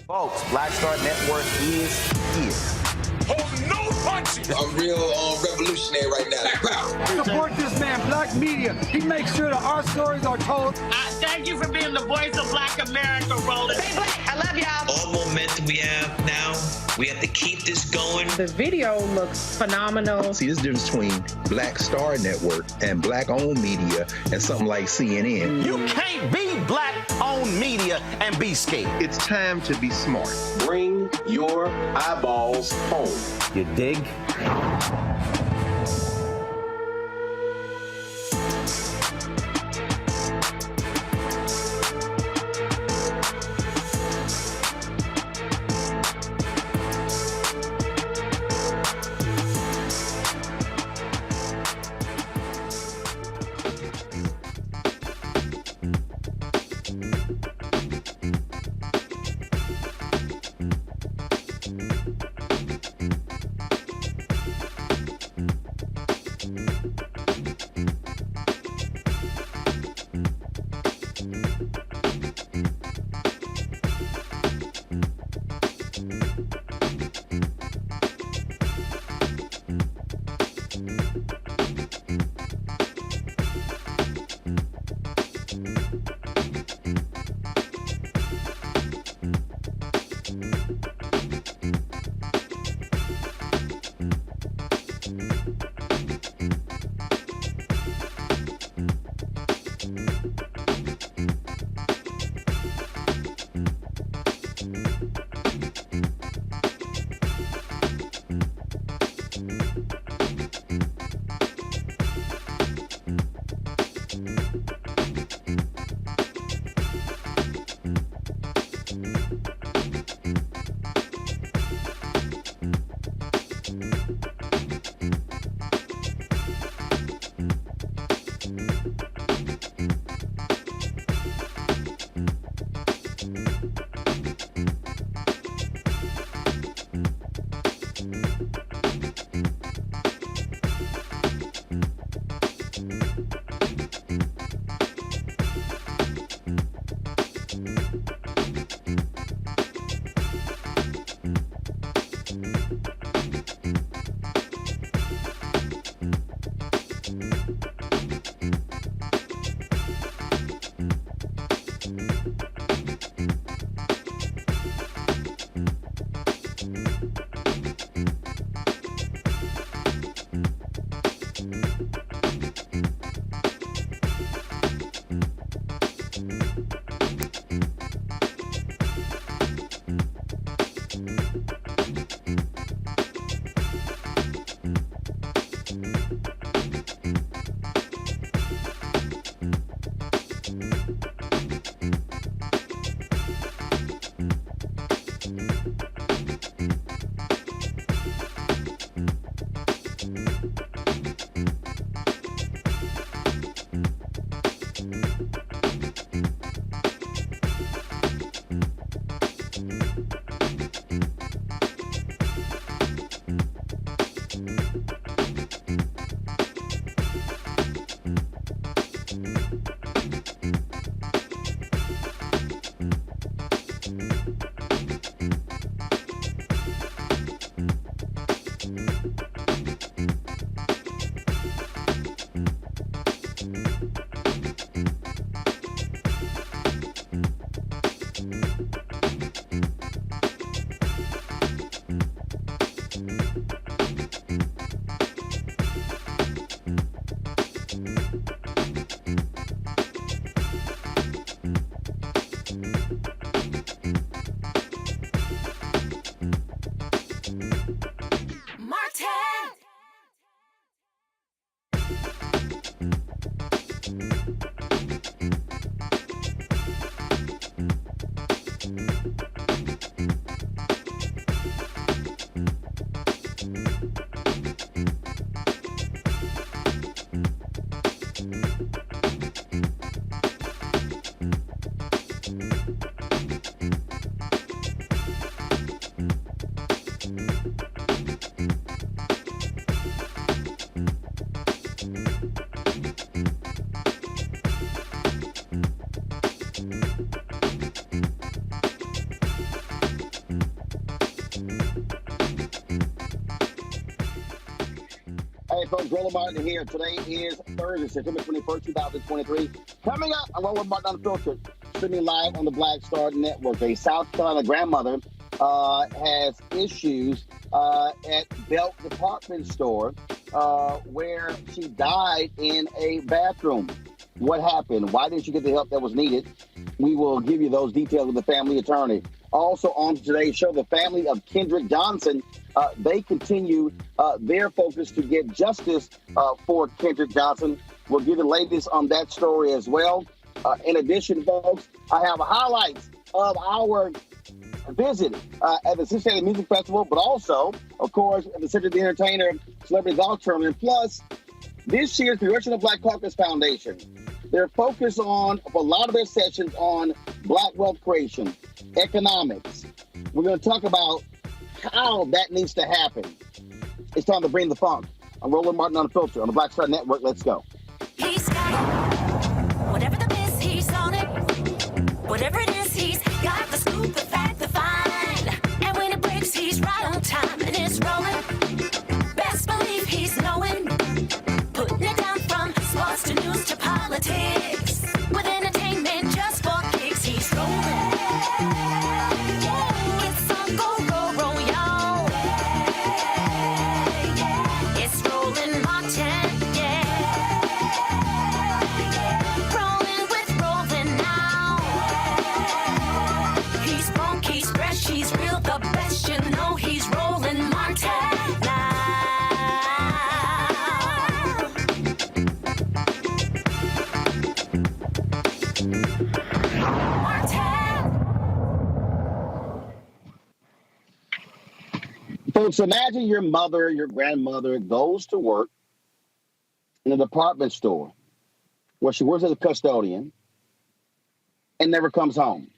Folks, Black Star Network is here. Oh, no punches! I'm real revolutionary right now. Support this man, Black Media. He makes sure that our stories are told. Thank you for being the voice of Black America, Roland. Stay black. I love y'all. All momentum we have now, we have to keep this going. The video looks phenomenal. See, this difference between Black Star Network and Black-owned media and something like CNN. You can't be Black-owned media and be scared. It's time to be smart. Bring your eyeballs home. You dig? Roland Martin here. Today is Thursday, September 21st, 2023. Coming up, I'm Roland Martin Unfiltered, streaming live on the Black Star Network. A South Carolina grandmother has issues at Belk department store where she died in a bathroom. What happened? Why didn't she get the help that was needed? We will give you those details with the family attorney. Also on today's show, the family of Kendrick Johnson, they continue their focus to get justice for Kendrick Johnson. We'll give the latest on that story as well. In addition, folks, I have highlights of our visit at the Cincinnati Music Festival, but also, of course, at the Center of the Entertainer Celebrity Golf Tournament. Plus, this year's Congressional Black Caucus Foundation, they're focused on, for a lot of their sessions, on Black wealth creation, economics. We're going to talk about how that needs to happen. It's time to bring the funk. I'm Roland Martin Unfiltered on the Black Star Network. Let's go. He's got whatever the miss, he's on it. Whatever it is, he's got the scoop, the fact, the find. And when it breaks, he's right on time and it's rolling. Best believe he's knowing. Putting it down from sports to news to politics. With entertainment just for kicks, he's rolling. It's on go, y'all. It's Roland Martin, yeah. Rolling with Roland now. He's funk, he's fresh, he's real, the best, you know he's Roland Martin now. Folks, imagine your mother, your grandmother goes to work in a department store where she works as a custodian and never comes home.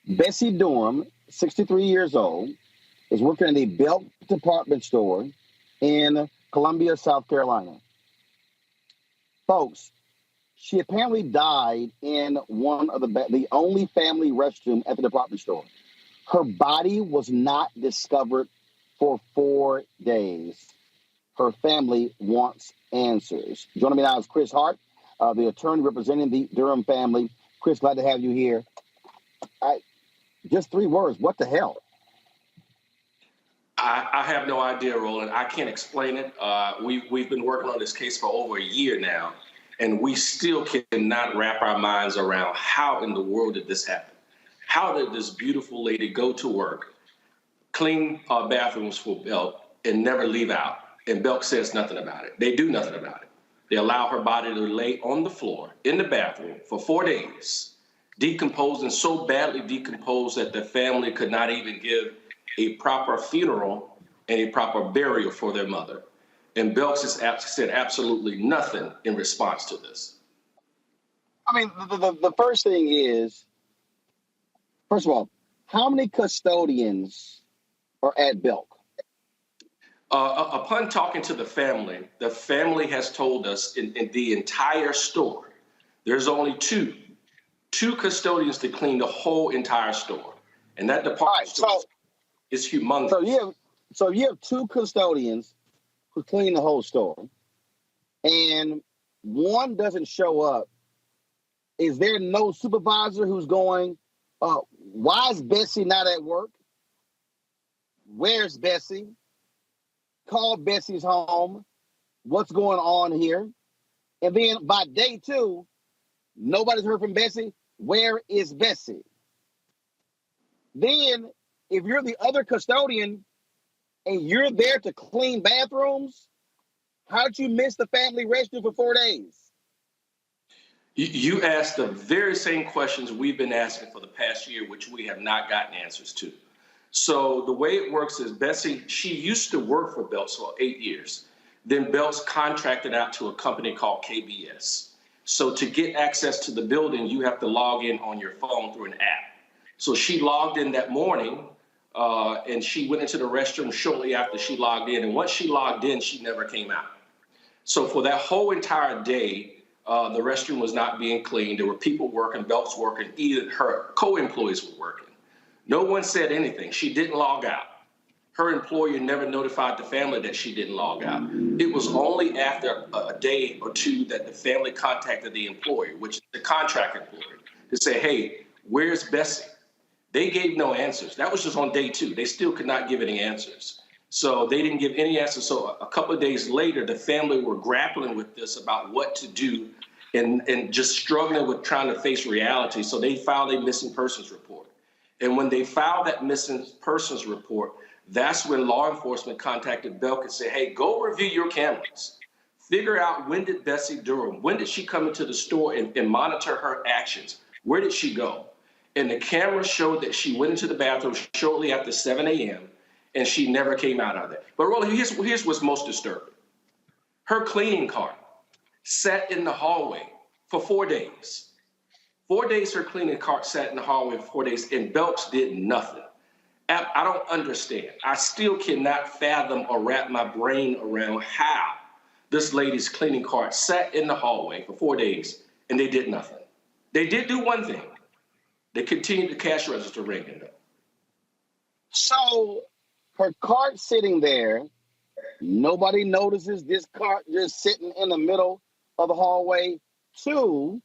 Bessie Durham, 63 years old, is working in the Belk department store in Columbia, South Carolina. Folks, she apparently died in one of the only family restroom at the department store. Her body was not discovered for 4 days. Her family wants answers. Joining me now is Chris Hart, the attorney representing the Durham family. Chris, glad to have you here. Just 3 words. What the hell? I have no idea, Roland. I can't explain it. We've been working on this case for over a year now, and we still cannot wrap our minds around how in the world did this happen? How did this beautiful lady go to work, clean bathrooms for Belk, and never leave out? And Belk says nothing about it. They do nothing about it. They allow her body to lay on the floor in the bathroom for 4 days, decomposed and so badly decomposed that the family could not even give a proper funeral and a proper burial for their mother. And Belk said absolutely nothing in response to this. I mean, the first thing is, first of all, how many custodians are at Belk? Upon talking to the family has told us in the entire store, there's only two custodians to clean the whole entire store. And that department store is humongous. So you have 2 custodians who clean the whole store, and one doesn't show up. Is there no supervisor who's going, why is Bessie not at work? Where's Bessie? Call Bessie's home. What's going on here? And then by day 2, nobody's heard from Bessie. Where is Bessie? Then, if you're the other custodian and you're there to clean bathrooms, how'd you miss the family restroom for 4 days? You asked the very same questions we've been asking for the past year, which we have not gotten answers to. So the way it works is Bessie, she used to work for Belk for 8 years. Then Belk's contracted out to a company called KBS. So to get access to the building, you have to log in on your phone through an app. So she logged in that morning and she went into the restroom shortly after she logged in. And once she logged in, she never came out. So for that whole entire day, the restroom was not being cleaned. There were people working, Belk's working, even her co-employees were working. No one said anything. She didn't log out. Her employer never notified the family that she didn't log out. It was only after a day or two that the family contacted the employer, which is the contract employer, to say, hey, where's Bessie? They gave no answers. That was just on day 2. They still could not give any answers. So they didn't give any answers. So a couple of days later, the family were grappling with this about what to do and just struggling with trying to face reality. So they filed a missing persons report. And when they filed that missing persons report, that's when law enforcement contacted Belk and said, hey, go review your cameras. Figure out, when did Bessie Durham, when did she come into the store and monitor her actions? Where did she go? And the camera showed that she went into the bathroom shortly after 7 a.m. and she never came out of it. But Roland, here's what's most disturbing. Her cleaning cart sat in the hallway for 4 days. 4 days her cleaning cart sat in the hallway for 4 days, and Belks did nothing. I don't understand. I still cannot fathom or wrap my brain around how this lady's cleaning cart sat in the hallway for 4 days and they did nothing. They did do one thing. They continued the cash register ringing though. So her cart sitting there, nobody notices this cart just sitting in the middle of the hallway. 2,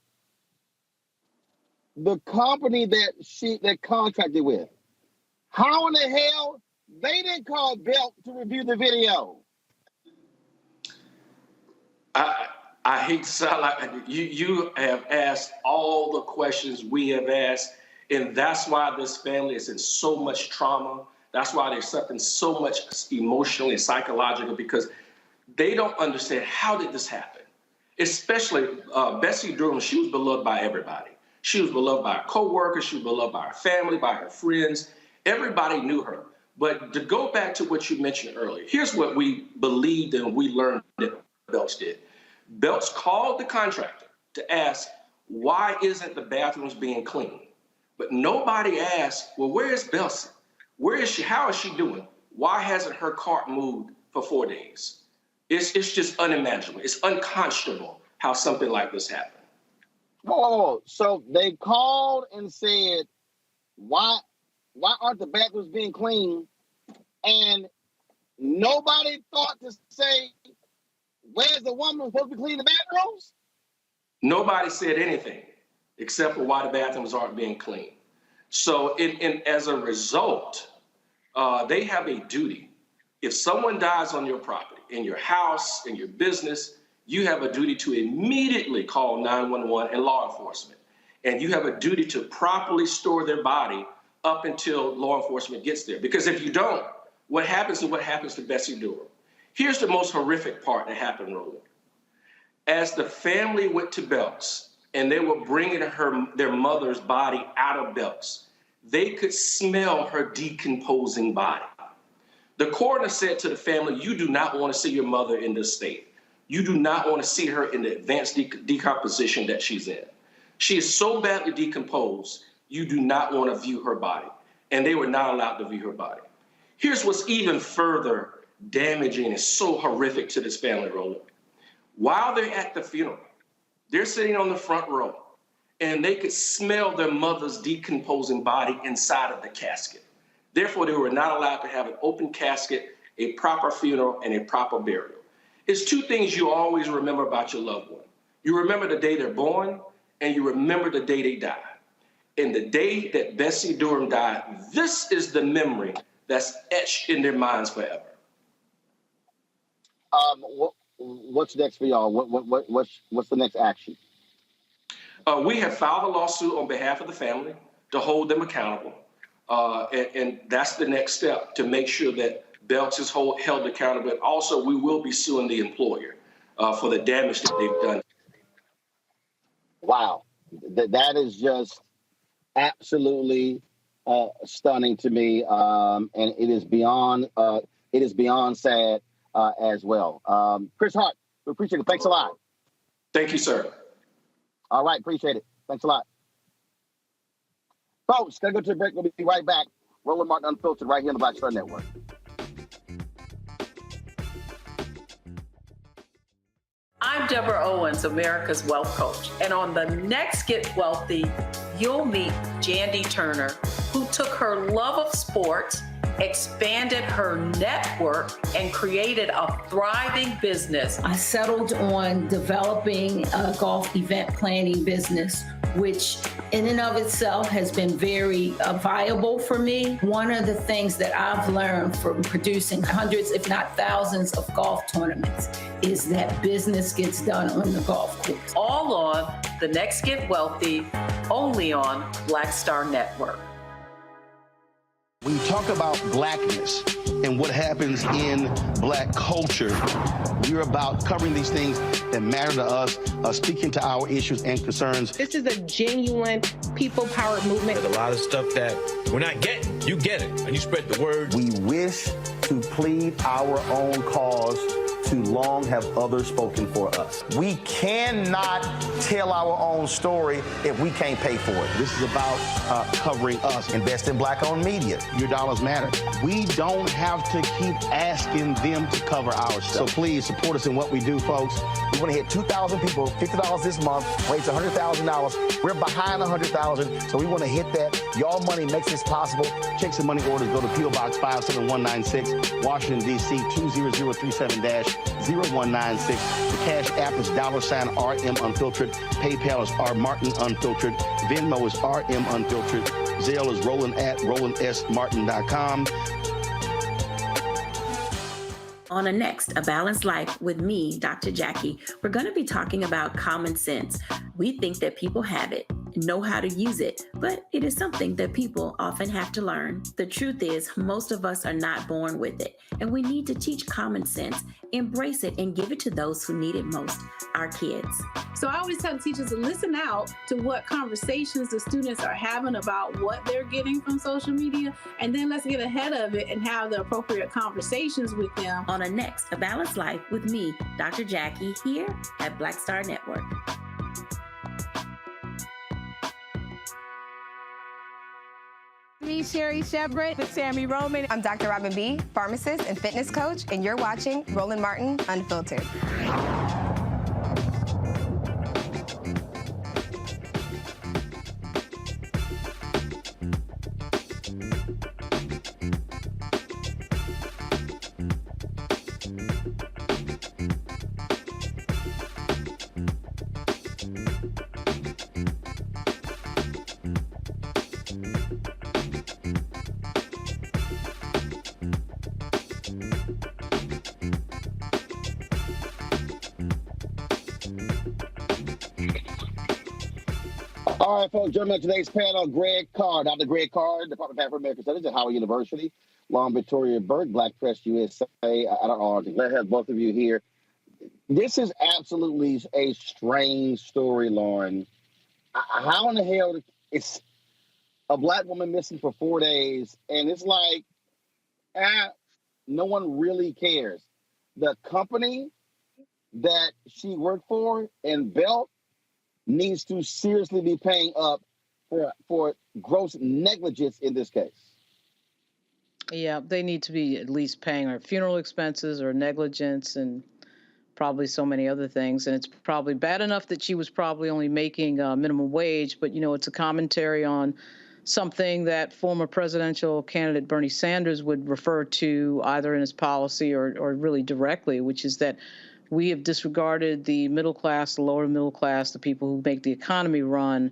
the company that contracted with, how in the hell they didn't call Belk to review the video? I hate to sound like you have asked all the questions we have asked, and that's why this family is in so much trauma. That's why they're suffering so much emotionally and psychologically, because they don't understand, how did this happen? Especially Bessie Durham, she was beloved by everybody. She was beloved by her coworkers, she was beloved by her family, by her friends. Everybody knew her. But to go back to what you mentioned earlier, here's what we believed and we learned that Belks did. Belks called the contractor to ask, why isn't the bathrooms being cleaned? But nobody asked, well, where is Belks? Where is she? How is she doing? Why hasn't her cart moved for 4 days? It's just unimaginable. It's unconscionable how something like this happened. Oh, so they called and said, why aren't the bathrooms being cleaned? And nobody thought to say, where's the woman supposed to be cleaning the bathrooms? Nobody said anything except for why the bathrooms aren't being cleaned. So as a result, they have a duty. If someone dies on your property, in your house, in your business, you have a duty to immediately call 911 and law enforcement. And you have a duty to properly store their body up until law enforcement gets there. Because if you don't, what happens to Bessie Durham? Here's the most horrific part that happened, Roland. As the family went to Belks and they were bringing their mother's body out of Belks, they could smell her decomposing body. The coroner said to the family, you do not want to see your mother in this state. You do not want to see her in the advanced decomposition that she's in. She is so badly decomposed, you do not want to view her body. And they were not allowed to view her body. Here's what's even further damaging and so horrific to this family, Roland. While they're at the funeral, they're sitting on the front row and they could smell their mother's decomposing body inside of the casket. Therefore, they were not allowed to have an open casket, a proper funeral, and a proper burial. It's 2 things you always remember about your loved one. You remember the day they're born, and you remember the day they die. And the day that Bessie Durham died, this is the memory that's etched in their minds forever. What's next for y'all? What's the next action? We have filed a lawsuit on behalf of the family to hold them accountable. And that's the next step, to make sure that Belks is held accountable. And also, we will be suing the employer for the damage that they've done. Wow. That is just absolutely stunning to me. And it is beyond sad as well. Chris Hart, we appreciate it. Thanks a lot. Thank you, sir. All right. Appreciate it. Thanks a lot. Folks, gonna go to a break. We'll be right back. Roland Martin Unfiltered right here on the Black Star Network. I'm Deborah Owens, America's Wealth Coach. And on the next Get Wealthy, you'll meet Jandy Turner, who took her love of sports expanded her network, and created a thriving business. I settled on developing a golf event planning business, which in and of itself has been very viable for me. One of the things that I've learned from producing hundreds, if not thousands, of golf tournaments is that business gets done on the golf course. All on The Next Get Wealthy, only on Black Star Network. When you talk about blackness and what happens in black culture, we're about covering these things that matter to us, speaking to our issues and concerns. This is a genuine people-powered movement. There's a lot of stuff that we're not getting. You get it, and you spread the word. We wish to plead our own cause. Too long have others spoken for us. We cannot tell our own story if we can't pay for it. This is about covering us. Invest in black-owned media. Your dollars matter. We don't have to keep asking them to cover our stuff. So please support us in what we do, folks. We want to hit 2,000 people, $50 this month, raise $100,000. We're behind $100,000, so we want to hit that. Y'all money makes this possible. Checks and money orders go to P.O. Box 57196, Washington, D.C. 20037-0196. The Cash App is $RM Unfiltered. PayPal is R Martin Unfiltered. Venmo is RM Unfiltered. Zelle is roland@rolandsmartin.com. On a next, A Balanced Life with me, Dr. Jackie, we're going to be talking about common sense. We think that people have it, know how to use it, but it is something that people often have to learn. The truth is, most of us are not born with it, and we need to teach common sense, embrace it, and give it to those who need it most, our kids. So I always tell teachers to listen out to what conversations the students are having about what they're getting from social media, and then let's get ahead of it and have the appropriate conversations with them. On a next, A Balanced Life with me, Dr. Jackie, here at Black Star Network. Me, Sherry Shepard with Sammy Roman. I'm Dr. Robin B., pharmacist and fitness coach, and you're watching Roland Martin Unfiltered. All right, folks, joining on today's panel, Greg Carr, Dr. Greg Carr, Department of African-American Studies at Howard University, Long Victoria Burke, Black Press USA. I don't know, I'm glad to have both of you here. This is absolutely a strange story, Lauren. How in the hell is a Black woman missing for 4 days, and it's like, no one really cares. The company that she worked for in Belk needs to seriously be paying up for gross negligence in this case. Yeah, they need to be at least paying her funeral expenses or negligence and probably so many other things. And it's probably bad enough that she was probably only making minimum wage, but, you know, it's a commentary on something that former presidential candidate Bernie Sanders would refer to either in his policy or really directly, which is that we have disregarded the middle class, the lower middle class, the people who make the economy run.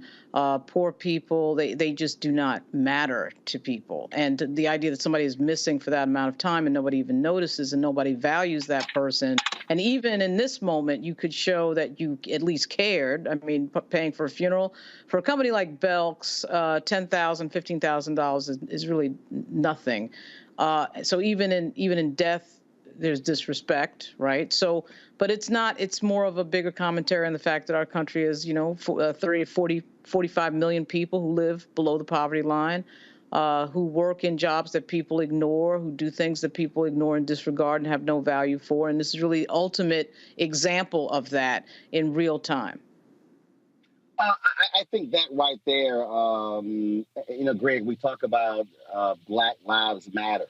Poor people, they just do not matter to people. And the idea that somebody is missing for that amount of time and nobody even notices and nobody values that person. And even in this moment, you could show that you at least cared. I mean, paying for a funeral for a company like Belk's, $10,000, $15,000 is really nothing. So even in death, there's disrespect, right? So, but it's not, it's more of a bigger commentary on the fact that our country is, 30, 40, 45 million people who live below the poverty line, who work in jobs that people ignore, who do things that people ignore and disregard and have no value for. And this is really the ultimate example of that in real time. I think that right there, Greg, we talk about Black Lives Matter.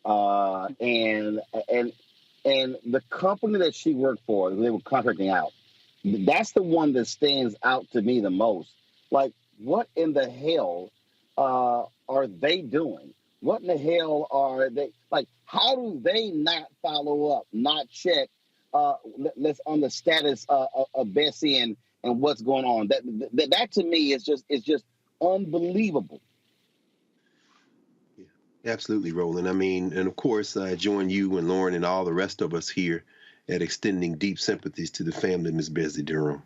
And the company that she worked for, they were contracting out. That's the one that stands out to me the most. Like, what in the hell are they doing? What in the hell are they, like, how do they not follow up, not check let's on the status of Bessie and what's going on? That to me is just unbelievable. Yeah, absolutely, Roland. I mean, and of course, I join you and Lauren and all the rest of us here at extending deep sympathies to the family of Ms. Bessie Durham.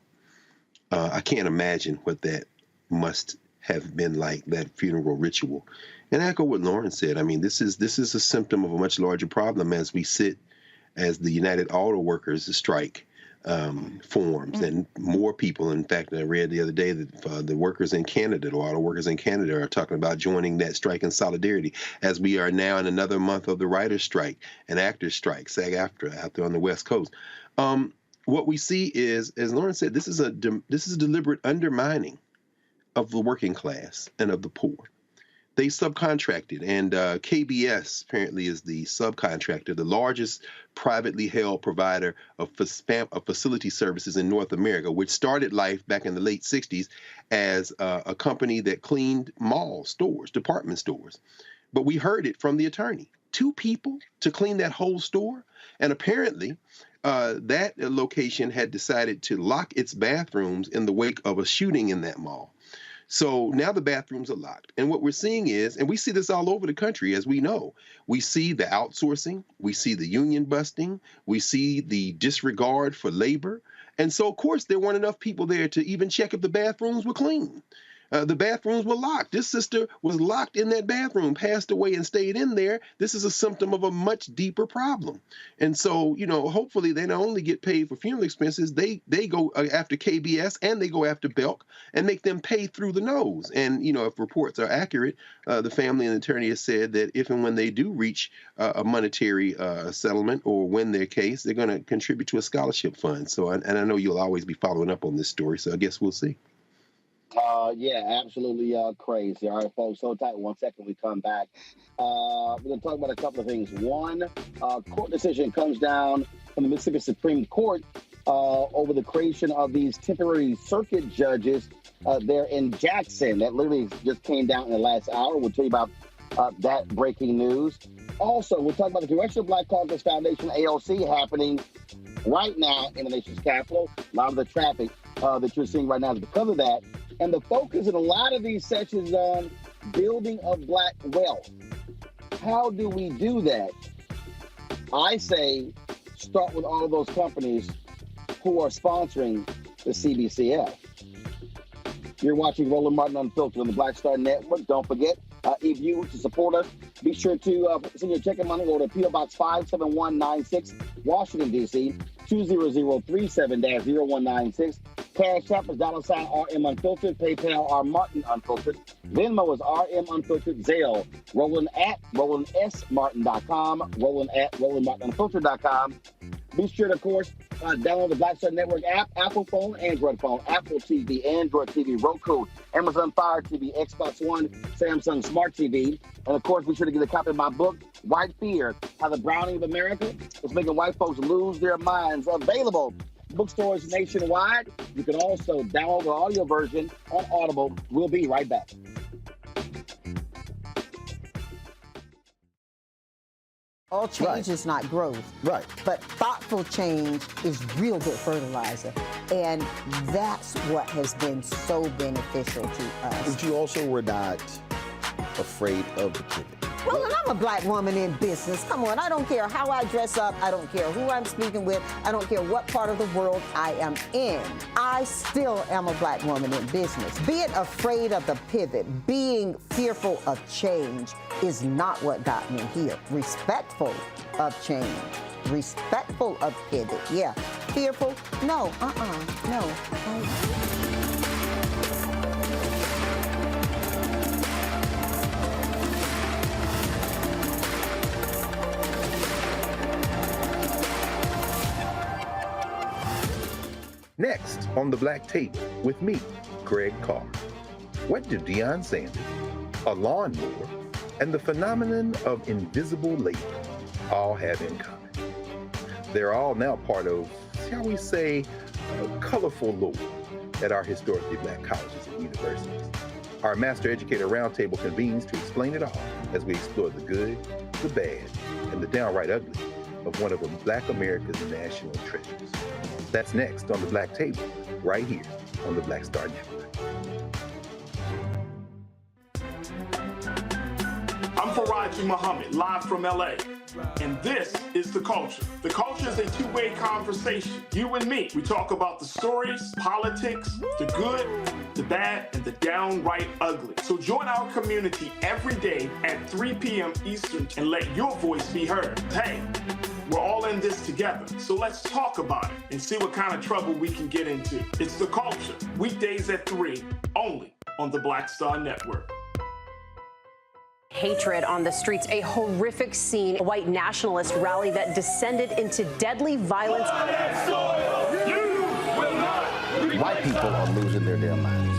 I can't imagine what that must have been like, that funeral ritual. And I echo what Lauren said. I mean, this is a symptom of a much larger problem as we sit as the United Auto Workers strike forms, and more people. In fact, I read the other day that the workers in Canada, the auto workers in Canada, are talking about joining that strike in solidarity, as we are now in another month of the writers' strike and actors' strike, SAG-AFTRA, out there on the West Coast. What we see is, as Lauren said, this is a deliberate undermining of the working class and of the poor. They subcontracted, and KBS apparently is the subcontractor, the largest privately held provider of facility services in North America, which started life back in the late 60s as a company that cleaned mall stores, department stores. But we heard it from the attorney. 2 people to clean that whole store? And apparently that location had decided to lock its bathrooms in the wake of a shooting in that mall. So now the bathrooms are locked. And what we're seeing is, and we see this all over the country, as we know, we see the outsourcing, we see the union busting, we see the disregard for labor. And so, of course, there weren't enough people there to even check if the bathrooms were clean. The bathrooms were locked. This sister was locked in that bathroom, passed away and stayed in there. This is a symptom of a much deeper problem. And so, hopefully they not only get paid for funeral expenses, they go after KBS and they go after Belk and make them pay through the nose. And, if reports are accurate, the family and the attorney has said that if and when they do reach a monetary settlement or win their case, they're going to contribute to a scholarship fund. So, and I know you'll always be following up on this story, so I guess we'll see. Yeah, absolutely crazy. All right, folks, hold tight 1 second. We come back. We're going to talk about a couple of things. One, court decision comes down from the Mississippi Supreme Court over the creation of these temporary circuit judges there in Jackson. That literally just came down in the last hour. We'll tell you about that breaking news. Also, we'll talk about the Congressional Black Caucus Foundation, AOC, happening right now in the nation's capital. A lot of the traffic that you're seeing right now is because of that. And the focus in a lot of these sessions is on building of Black wealth. How do we do that? I say start with all of those companies who are sponsoring the CBCF. You're watching Roland Martin Unfiltered on the Black Star Network. Don't forget, if you want to support us, be sure to send your check and money. Go to P.O. Box 57196, Washington, D.C., 20037-0196. Cash App is $RM Unfiltered. PayPal R Martin Unfiltered. Venmo is RM Unfiltered. Zelle, Roland at RolandSMartin.com. Roland at RolandMartinUnfiltered.com. Be sure to, of course, download the Black Star Network app, Apple phone, Android phone, Apple TV, Android TV, Roku, Amazon Fire TV, Xbox One, Samsung Smart TV. And, of course, be sure to get a copy of my book, White Fear, How the Browning of America is Making White Folks Lose Their Minds. Available bookstores nationwide. You can also download the audio version on Audible. We'll be right back. All change is not growth. Right. But thoughtful change is real good fertilizer. And that's what has been so beneficial to us. But you also were not afraid of the pivot. Well, and I'm a Black woman in business. Come on, I don't care how I dress up. I don't care who I'm speaking with. I don't care what part of the world I am in. I still am a Black woman in business. Being afraid of the pivot, being fearful of change is not what got me here. Respectful of change. Respectful of pivot, yeah. Fearful? No, no. Next on The Black Tape with me, Greg Carr. What do Deion Sanders, a lawnmower, and the phenomenon of invisible labor all have in common? They're all now part of, shall we say, a colorful lore at our historically Black colleges and universities. Our Master Educator Roundtable convenes to explain it all as we explore the good, the bad, and the downright ugly of one of Black America's national treasures. That's next on the Black Table, right here on the Black Star Network. I'm Faraji Muhammad, live from LA. And this is The Culture. The Culture is a two-way conversation. You and me. We talk about the stories, politics, the good, the bad, and the downright ugly. So join our community every day at 3 p.m. Eastern and let your voice be heard. Hey, we're all in this together. So let's talk about it and see what kind of trouble we can get into. It's The Culture, weekdays at 3, only on the Black Star Network. Hatred on the streets, a horrific scene, a white nationalist rally that descended into deadly violence. White people are losing their damn minds.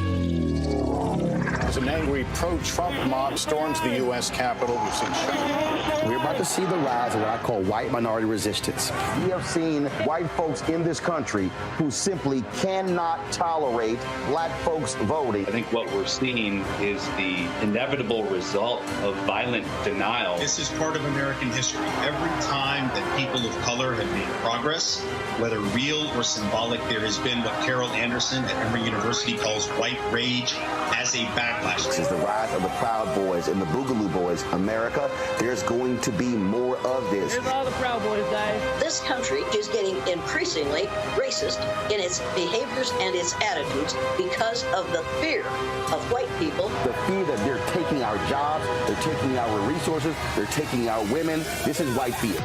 As an angry pro-Trump mob storms the U.S. Capitol, we've seen shooting. We're about to see the rise of what I call white minority resistance. We have seen white folks in this country who simply cannot tolerate black folks voting. I think what we're seeing is the inevitable result of violent denial. This is part of American history. Every time that people of color have made progress, whether real or symbolic, there has been what Carol Anderson at Emory University calls white rage as a backlash. This is the rise of the Proud Boys and the Boogaloo Boys. America, there's going to be more of this. Here's all the Proud Boys, guys. This country is getting increasingly racist in its behaviors and its attitudes because of the fear of white people. The fear that they're taking our jobs, they're taking our resources, they're taking our women. This is white fear.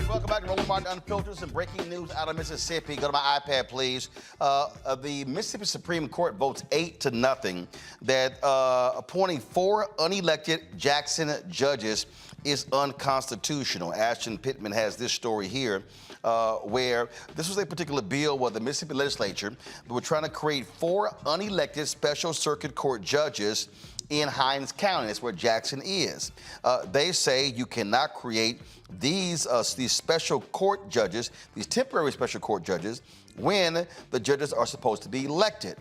Welcome back to Roland Martin Unfiltered. Some breaking news out of Mississippi. Go to my iPad, please. The Mississippi Supreme Court votes 8-0 that appointing 4 unelected Jackson judges is unconstitutional. Ashton Pittman has this story here where this was a particular bill where the Mississippi legislature were trying to create 4 unelected special circuit court judges in Hinds County. That's where Jackson is. They say you cannot create these special court judges, these temporary special court judges, when the judges are supposed to be elected.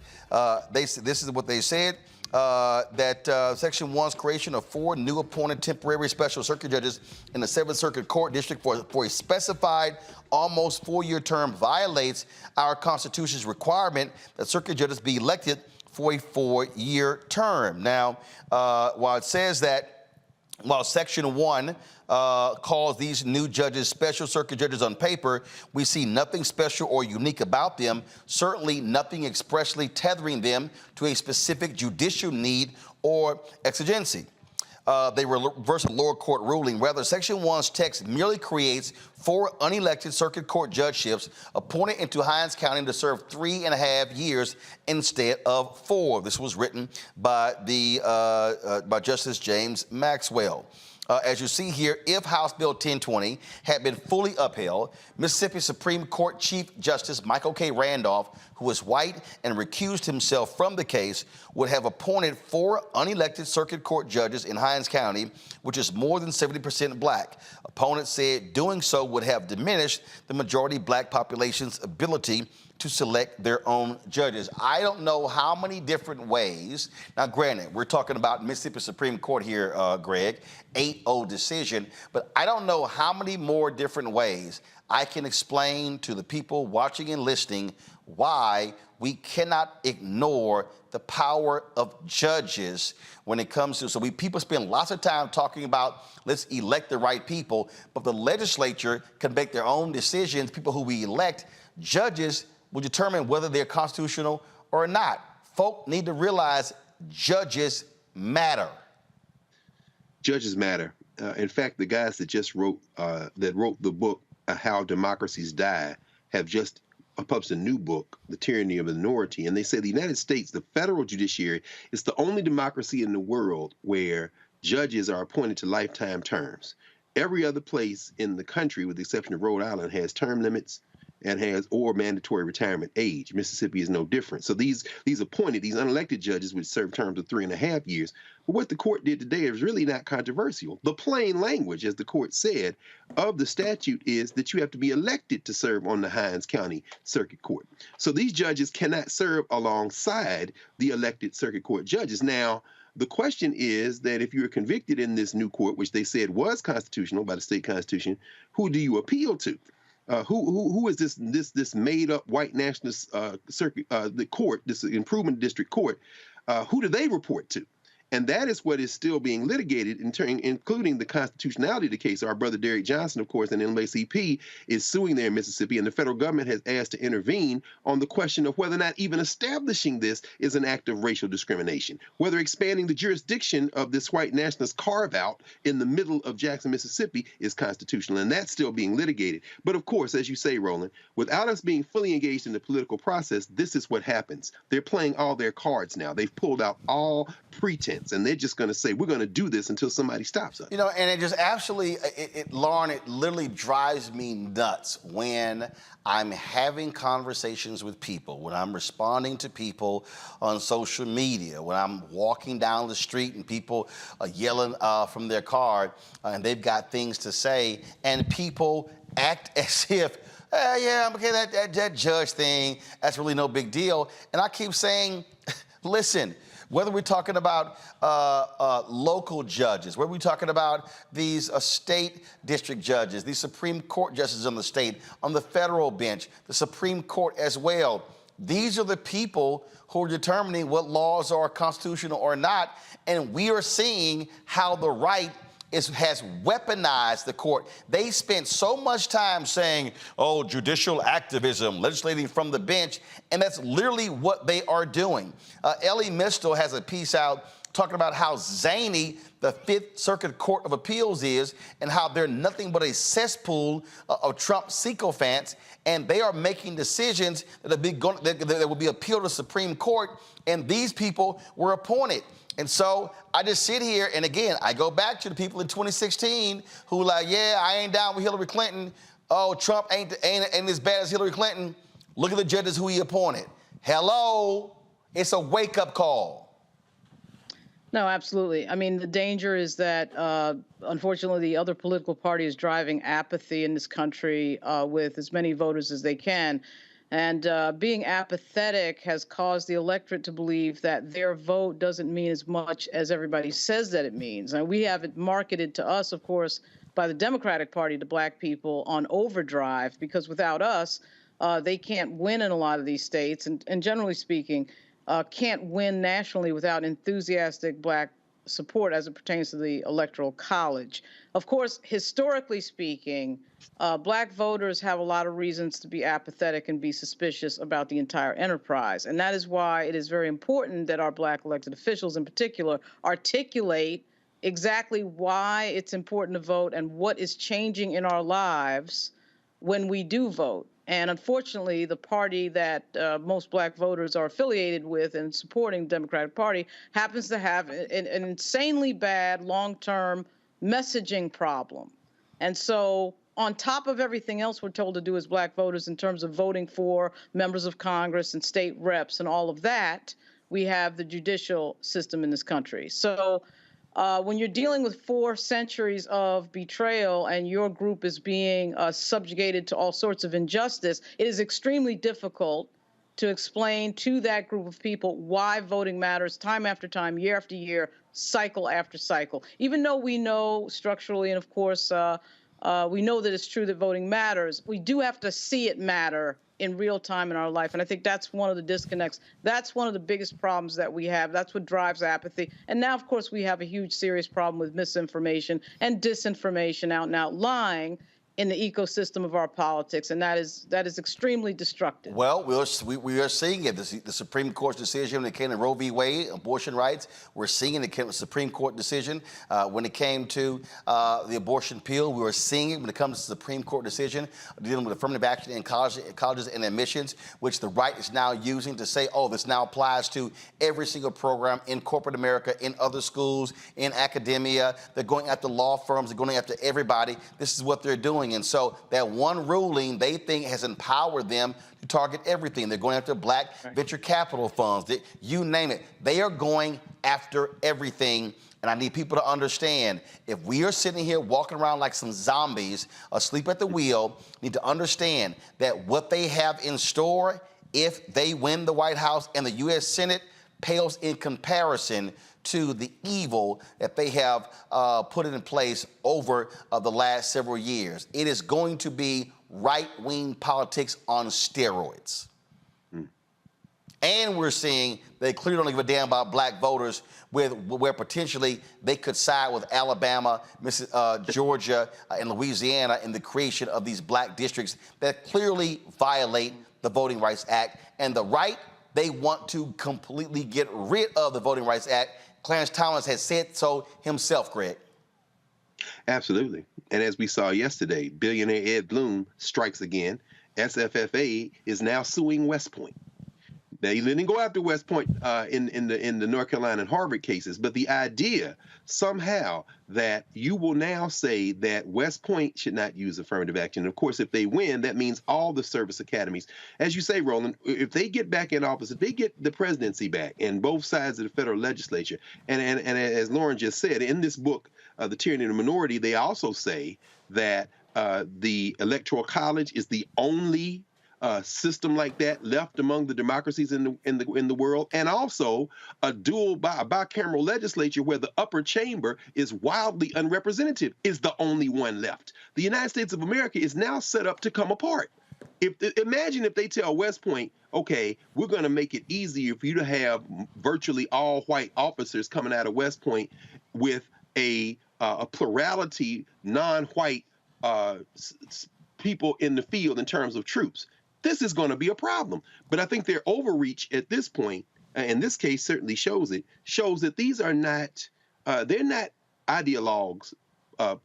This is what they said. That Section 1's creation of 4 new appointed temporary special circuit judges in the 7th Circuit Court District for a specified almost 4-year term violates our Constitution's requirement that circuit judges be elected for a 4-year term. Now, while it says that, while Section 1 calls these new judges special circuit judges on paper, we see nothing special or unique about them, certainly nothing expressly tethering them to a specific judicial need or exigency. They reverse a lower court ruling. Rather, Section 1's text merely creates 4 unelected circuit court judgeships appointed into Hinds County to serve 3.5 years instead of 4. This was written by by Justice James Maxwell. As you see here, if House Bill 1020 had been fully upheld, Mississippi Supreme Court Chief Justice Michael K. Randolph, who is white and recused himself from the case, would have appointed 4 unelected circuit court judges in Hinds County, which is more than 70% black. Opponents said doing so would have diminished the majority black population's ability to select their own judges. I don't know how many different ways. Now, granted, we're talking about Mississippi Supreme Court here, Greg, 8-0 decision, but I don't know how many more different ways I can explain to the people watching and listening why we cannot ignore the power of judges when it comes to, people spend lots of time talking about let's elect the right people, but the legislature can make their own decisions. People who we elect, judges will determine whether they're constitutional or not. Folk need to realize judges matter. Judges matter. In fact, the guys that just wrote the book, How Democracies Die, have just published a new book, The Tyranny of the Minority. And they say the United States, the federal judiciary, is the only democracy in the world where judges are appointed to lifetime terms. Every other place in the country, with the exception of Rhode Island, has term limits and has or mandatory retirement age. Mississippi is no different. So these appointed, these unelected judges would serve terms of 3.5 years. But what the court did today is really not controversial. The plain language, as the court said, of the statute is that you have to be elected to serve on the Hinds County Circuit Court. So these judges cannot serve alongside the elected circuit court judges. Now, the question is that if you're convicted in this new court, which they said was constitutional by the state constitution, who do you appeal to? Who is this made up white nationalist circuit, the court, this improvement district court? Who do they report to? And that is what is still being litigated, including the constitutionality of the case. Our brother Derek Johnson, of course, an NAACP, is suing there in Mississippi, and the federal government has asked to intervene on the question of whether or not even establishing this is an act of racial discrimination, whether expanding the jurisdiction of this white nationalist carve-out in the middle of Jackson, Mississippi is constitutional, and that's still being litigated. But of course, as you say, Roland, without us being fully engaged in the political process, this is what happens. They're playing all their cards now. They've pulled out all pretense, and they're just going to say, we're going to do this until somebody stops us. You know, and it just absolutely, Lauren, it literally drives me nuts when I'm having conversations with people, when I'm responding to people on social media, when I'm walking down the street and people are yelling from their car and they've got things to say, and people act as if, yeah, okay, that judge thing, that's really no big deal. And I keep saying, listen, whether we're talking about local judges, whether we're talking about these state district judges, these Supreme Court justices on the state, on the federal bench, the Supreme Court as well, these are the people who are determining what laws are constitutional or not, and we are seeing how the right has weaponized the court. They spent so much time saying, oh, judicial activism, legislating from the bench, and that's literally what they are doing. Ellie Mistel has a piece out talking about how zany the Fifth Circuit Court of Appeals is and how they're nothing but a cesspool of Trump sycophants, and they are making decisions that will be appealed to the Supreme Court, and these people were appointed. And so I just sit here, and again, I go back to the people in 2016 who like, yeah, I ain't down with Hillary Clinton. Oh, Trump ain't as bad as Hillary Clinton. Look at the judges who he appointed. Hello, it's a wake-up call. No, absolutely. I mean, the danger is that, unfortunately, the other political party is driving apathy in this country with as many voters as they can. And being apathetic has caused the electorate to believe that their vote doesn't mean as much as everybody says that it means. And we have it marketed to us, of course, by the Democratic Party to black people on overdrive, because without us, they can't win in a lot of these states. And generally speaking, can't win nationally without enthusiastic black support as it pertains to the Electoral College. Of course, historically speaking, black voters have a lot of reasons to be apathetic and be suspicious about the entire enterprise. And that is why it is very important that our black elected officials in particular articulate exactly why it's important to vote and what is changing in our lives when we do vote. And unfortunately, the party that most black voters are affiliated with and supporting the Democratic Party happens to have an insanely bad long-term messaging problem. And so on top of everything else we're told to do as black voters in terms of voting for members of Congress and state reps and all of that, we have the judicial system in this country. So when you're dealing with 4 centuries of betrayal and your group is being subjugated to all sorts of injustice, it is extremely difficult to explain to that group of people why voting matters time after time, year after year, cycle after cycle. Even though we know structurally, and of course, we know that it's true that voting matters, we do have to see it matter in real time in our life. And I think that's one of the disconnects. That's one of the biggest problems that we have. That's what drives apathy. And now, of course, we have a huge, serious problem with misinformation and disinformation, out and out lying in the ecosystem of our politics, and that is extremely destructive. Well, we are seeing it. The Supreme Court's decision when it came to Roe v. Wade, abortion rights. We're seeing it in the Supreme Court decision when it came to the abortion pill. We were seeing it when it comes to the Supreme Court decision dealing with affirmative action in colleges and admissions, which the right is now using to say, oh, this now applies to every single program in corporate America, in other schools, in academia. They're going after law firms. They're going after everybody. This is what they're doing. And so that one ruling they think has empowered them to target everything. They're going after black venture capital funds, you name it. They are going after everything. And I need people to understand, if we are sitting here walking around like some zombies asleep at the wheel, need to understand that what they have in store, if they win the White House and the U.S. Senate, pales in comparison to the evil that they have put in place over the last several years. It is going to be right-wing politics on steroids. And we're seeing they clearly don't give a damn about black voters where potentially they could side with Alabama, Georgia, and Louisiana in the creation of these black districts that clearly violate the Voting Rights Act. And the right, they want to completely get rid of the Voting Rights Act. Clarence Thomas has said so himself, Greg. Absolutely. And as we saw yesterday, billionaire Ed Bloom strikes again. SFFA is now suing West Point. Now, he didn't go after West Point in the North Carolina and Harvard cases, but the idea somehow that you will now say that West Point should not use affirmative action. And of course, if they win, that means all the service academies. As you say, Roland, if they get back in office, if they get the presidency back and both sides of the federal legislature, and as Lauren just said, in this book, The Tyranny of the Minority, they also say that the Electoral College is the only system like that left among the democracies in the world, and also a bicameral legislature where the upper chamber is wildly unrepresentative is the only one left. The United States of America is now set up to come apart. Imagine if they tell West Point, okay, we're going to make it easier for you to have virtually all white officers coming out of West Point with a plurality non-white people in the field in terms of troops. This is going to be a problem. But I think their overreach at this point in this case certainly shows that these are not, they're not ideologues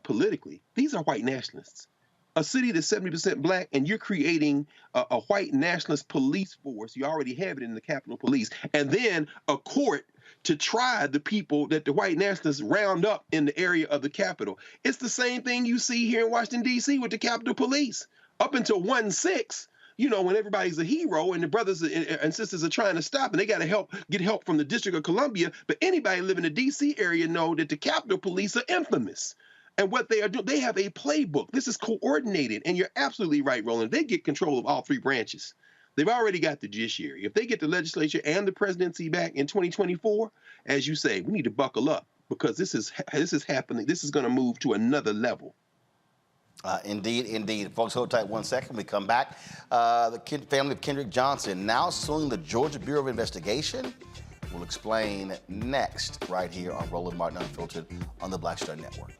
politically. These are white nationalists. A city that's 70% black, and you're creating a white nationalist police force. You already have it in the Capitol Police. And then a court to try the people that the white nationalists round up in the area of the Capitol. It's the same thing you see here in Washington, D.C. with the Capitol Police. Up until 1/6, you know, when everybody's a hero and the brothers and sisters are trying to stop, and they got to get help from the District of Columbia. But anybody living in the D.C. area know that the Capitol Police are infamous. And what they are doing, they have a playbook. This is coordinated. And you're absolutely right, Roland. They get control of all three branches. They've already got the judiciary. If they get the legislature and the presidency back in 2024, as you say, we need to buckle up, because this is happening. This is going to move to another level. Indeed. Folks, hold tight 1 second. We come back. The family of Kendrick Johnson now suing the Georgia Bureau of Investigation. We'll explain next right here on Roland Martin Unfiltered on the Black Star Network.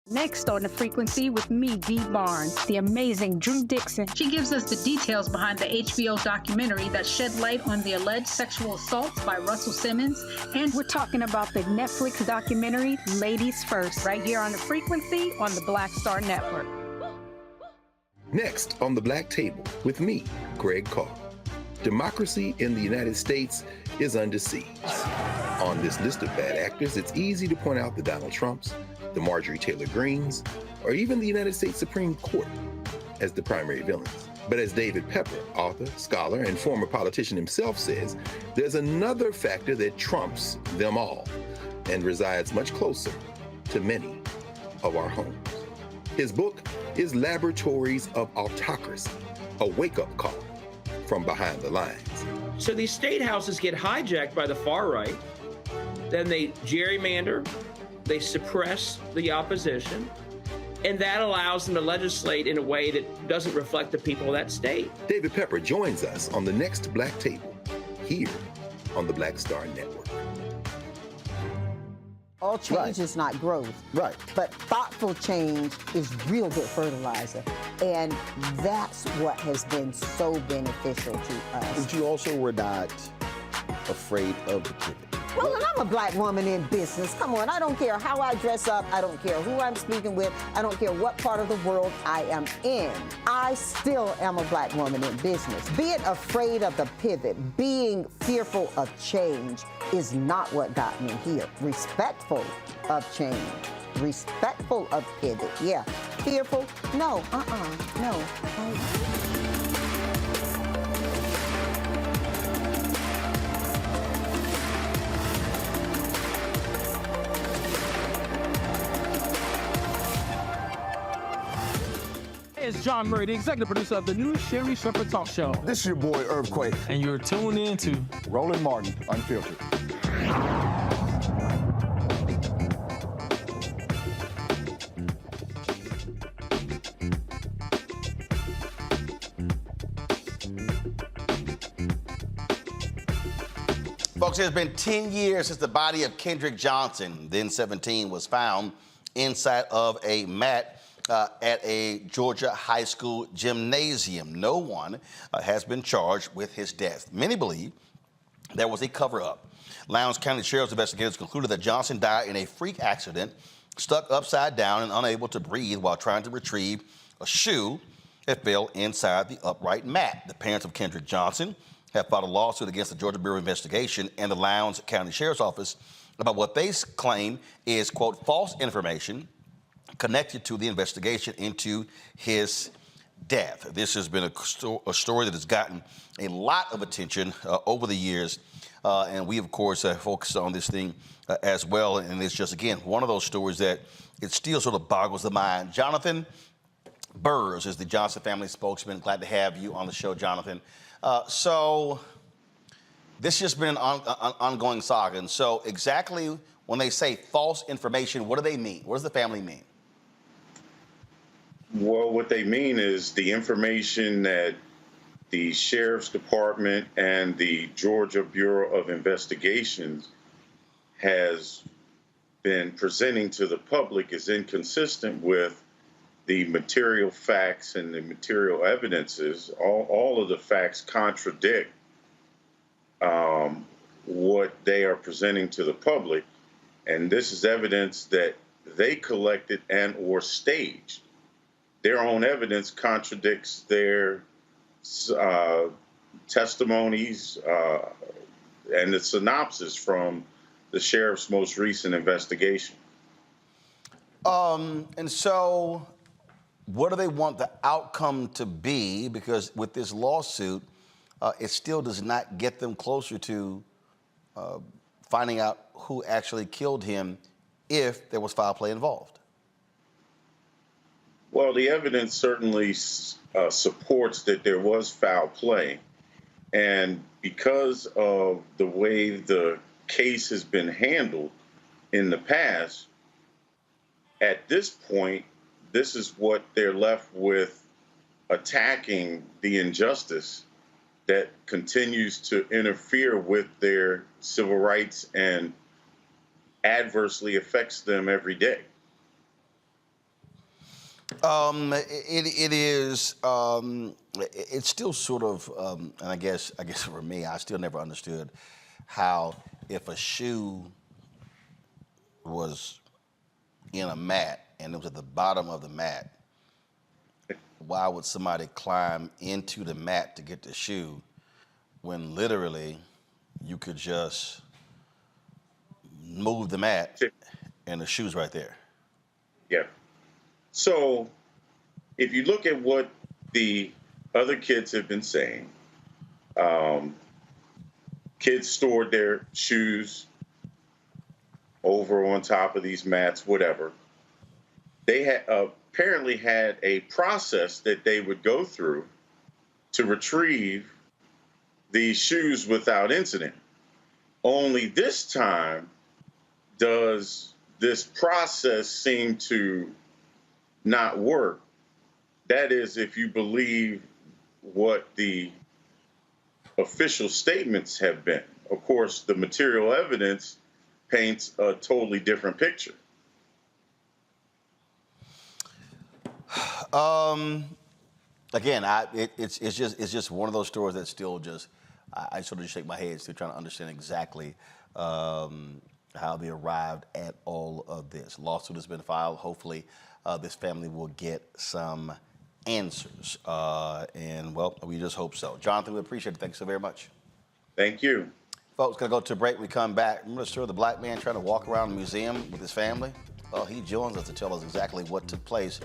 Next on The Frequency with me, Dee Barnes, the amazing Drew Dixon. She gives us the details behind the HBO documentary that shed light on the alleged sexual assaults by Russell Simmons. And we're talking about the Netflix documentary, Ladies First, right here on The Frequency on the Black Star Network. Next on The Black Table with me, Greg Carr. Democracy in the United States is under siege. On this list of bad actors, it's easy to point out the Donald Trumps, the Marjorie Taylor Greens, or even the United States Supreme Court as the primary villains. But as David Pepper, author, scholar, and former politician himself says, there's another factor that trumps them all and resides much closer to many of our homes. His book is Laboratories of Autocracy, a wake-up call from behind the lines. So these state houses get hijacked by the far right, then they gerrymander, they suppress the opposition, and that allows them to legislate in a way that doesn't reflect the people of that state. David Pepper joins us on the next Black Table, here on the Black Star Network. All change is not growth. Right. But thoughtful change is real good fertilizer. And that's what has been so beneficial to us. But you also were not afraid of the pivot. Well, and I'm a black woman in business. Come on, I don't care how I dress up. I don't care who I'm speaking with. I don't care what part of the world I am in. I still am a black woman in business. Being afraid of the pivot, being fearful of change is not what got me here. Respectful of change, respectful of pivot, yeah. Fearful, no, no. It's John Murray, the executive producer of the new Sherry Shepherd Talk Show. This is your boy, Earthquake. And you're tuned in to Roland Martin Unfiltered. Folks, it's been 10 years since the body of Kendrick Johnson, then 17, was found inside of a mat at a Georgia high school gymnasium. No one has been charged with his death. Many believe there was a cover-up. Lowndes County Sheriff's investigators concluded that Johnson died in a freak accident, stuck upside down and unable to breathe while trying to retrieve a shoe that fell inside the upright mat. The parents of Kendrick Johnson have filed a lawsuit against the Georgia Bureau of Investigation and the Lowndes County Sheriff's Office about what they claim is, quote, false information connected to the investigation into his death. This has been a story that has gotten a lot of attention over the years, and we, of course, focused on this thing as well, and it's just, again, one of those stories that it still sort of boggles the mind. Jonathan Burrs is the Johnson family spokesman. Glad to have you on the show, Jonathan. So this has just been an ongoing saga, and so exactly when they say false information, what do they mean? What does the family mean? Well, what they mean is the information that the Sheriff's Department and the Georgia Bureau of Investigations has been presenting to the public is inconsistent with the material facts and the material evidences, all of the facts contradict what they are presenting to the public. And this is evidence that they collected and or staged. Their own evidence contradicts their testimonies and the synopsis from the sheriff's most recent investigation. And so what do they want the outcome to be? Because with this lawsuit, it still does not get them closer to finding out who actually killed him if there was foul play involved. Well, the evidence certainly supports that there was foul play. And because of the way the case has been handled in the past, at this point, this is what they're left with, attacking the injustice that continues to interfere with their civil rights and adversely affects them every day. It's still sort of, and I guess for me, I still never understood how if a shoe was in a mat and it was at the bottom of the mat, why would somebody climb into the mat to get the shoe when literally you could just move the mat and the shoe's right there? Yeah. So if you look at what the other kids have been saying, kids stored their shoes over on top of these mats, whatever. They had apparently had a process that they would go through to retrieve these shoes without incident. Only this time does this process seem to not work. That is, if you believe what the official statements have been. Of course, the material evidence paints a totally different picture. Again, it's just one of those stories that still just, I sort of just shake my head still trying to understand exactly how they arrived at all of this. Lawsuit has been filed. Hopefully, this family will get some answers. And, well, we just hope so. Jonathan, we appreciate it. Thanks so very much. Thank you. Folks, going to go to a break. We come back. Remember the story of the black man trying to walk around the museum with his family? Well, he joins us to tell us exactly what took place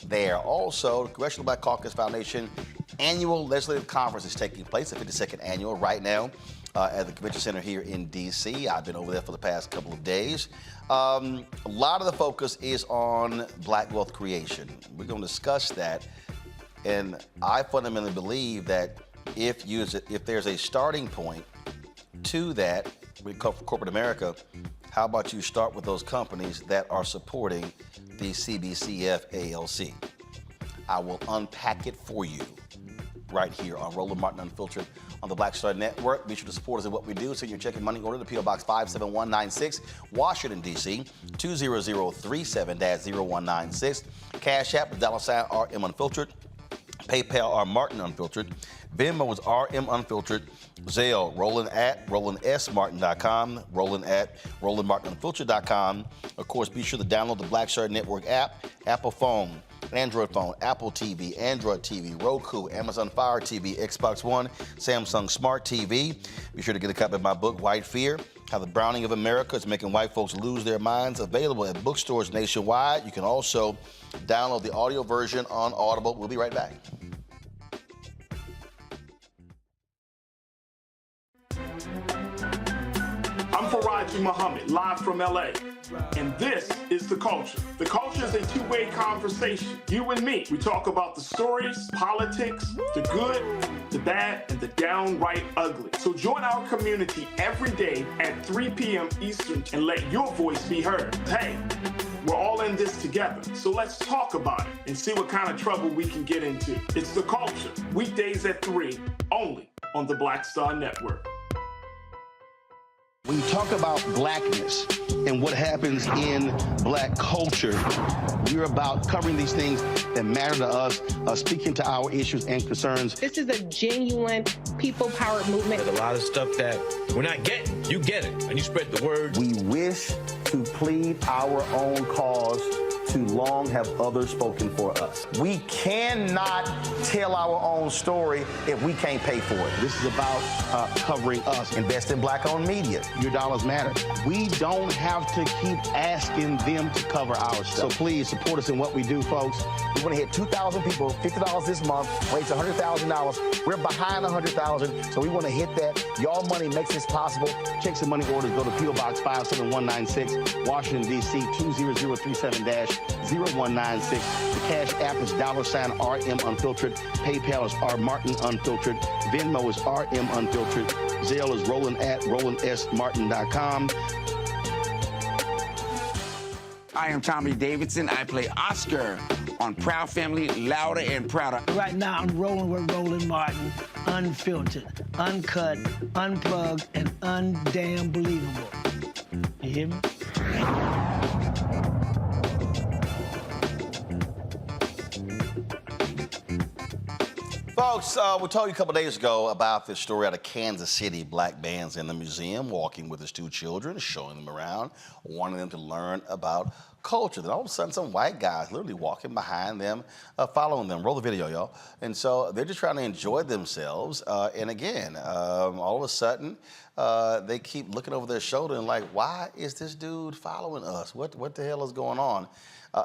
there. Also, the Congressional Black Caucus Foundation annual legislative conference is taking place, the 52nd annual, right now at the Convention Center here in D.C. I've been over there for the past couple of days. A lot of the focus is on black wealth creation. We're going to discuss that. And I fundamentally believe that if there's a starting point to that, we call for corporate America, how about you start with those companies that are supporting the CBCF ALC? I will unpack it for you right here on Roland Martin Unfiltered on the Black Star Network. Be sure to support us in what we do. Send your check and money order to P.O. Box 57196, Washington, D.C., 20037-0196. Cash App, $RM Unfiltered. PayPal, R Martin Unfiltered. Venmo is RM Unfiltered. Zelle, Roland at RolandSMartin.com, Roland at RolandMartinUnfiltered.com. Of course, be sure to download the Black Star Network app, Apple phone, Android phone, Apple TV, Android TV, Roku, Amazon Fire TV, Xbox One, Samsung Smart TV. Be sure to get a copy of my book, White Fear, How the Browning of America is Making White Folks Lose Their Minds, available at bookstores nationwide. You can also download the audio version on Audible. We'll be right back. I'm Faraji Muhammad, live from LA. And this is The Culture. The Culture is a two-way conversation. You and me. We talk about the stories, politics, the good, the bad, and the downright ugly. So join our community every day at 3 p.m. Eastern and let your voice be heard. Hey, we're all in this together. So let's talk about it and see what kind of trouble we can get into. It's The Culture, weekdays at 3, only on the Black Star Network. When you talk about blackness and what happens in black culture, we're about covering these things that matter to us, speaking to our issues and concerns. This is a genuine people-powered movement. There's a lot of stuff that we're not getting. You get it, and you spread the word. We wish to plead our own cause. Too long have others spoken for us. We cannot tell our own story if we can't pay for it. This is about covering us. Invest in black-owned media. Your dollars matter. We don't have to keep asking them to cover our stuff. So please support us in what we do, folks. We want to hit 2,000 people, $50 this month, raise $100,000. We're behind $100,000, so we want to hit that. Y'all money makes this possible. Checks and money orders go to P.O. Box 57196, Washington, D.C. 20037-0196. The Cash App is $RM Unfiltered. PayPal is R Martin Unfiltered. Venmo is RM Unfiltered. Zelle is Roland at RolandSMartin.com. I am Tommy Davidson. I play Oscar on Proud Family, Louder and Prouder. Right now, I'm rolling with Roland Martin, unfiltered, uncut, unplugged, and undamn believable. You hear me? Folks, we told you a couple days ago about this story out of Kansas City. Black man's in the museum walking with his two children, showing them around, wanting them to learn about culture. Then all of a sudden, some white guys literally walking behind them, following them. Roll the video, y'all. And so they're just trying to enjoy themselves. And again, all of a sudden, they keep looking over their shoulder and like, why is this dude following us? What the hell is going on?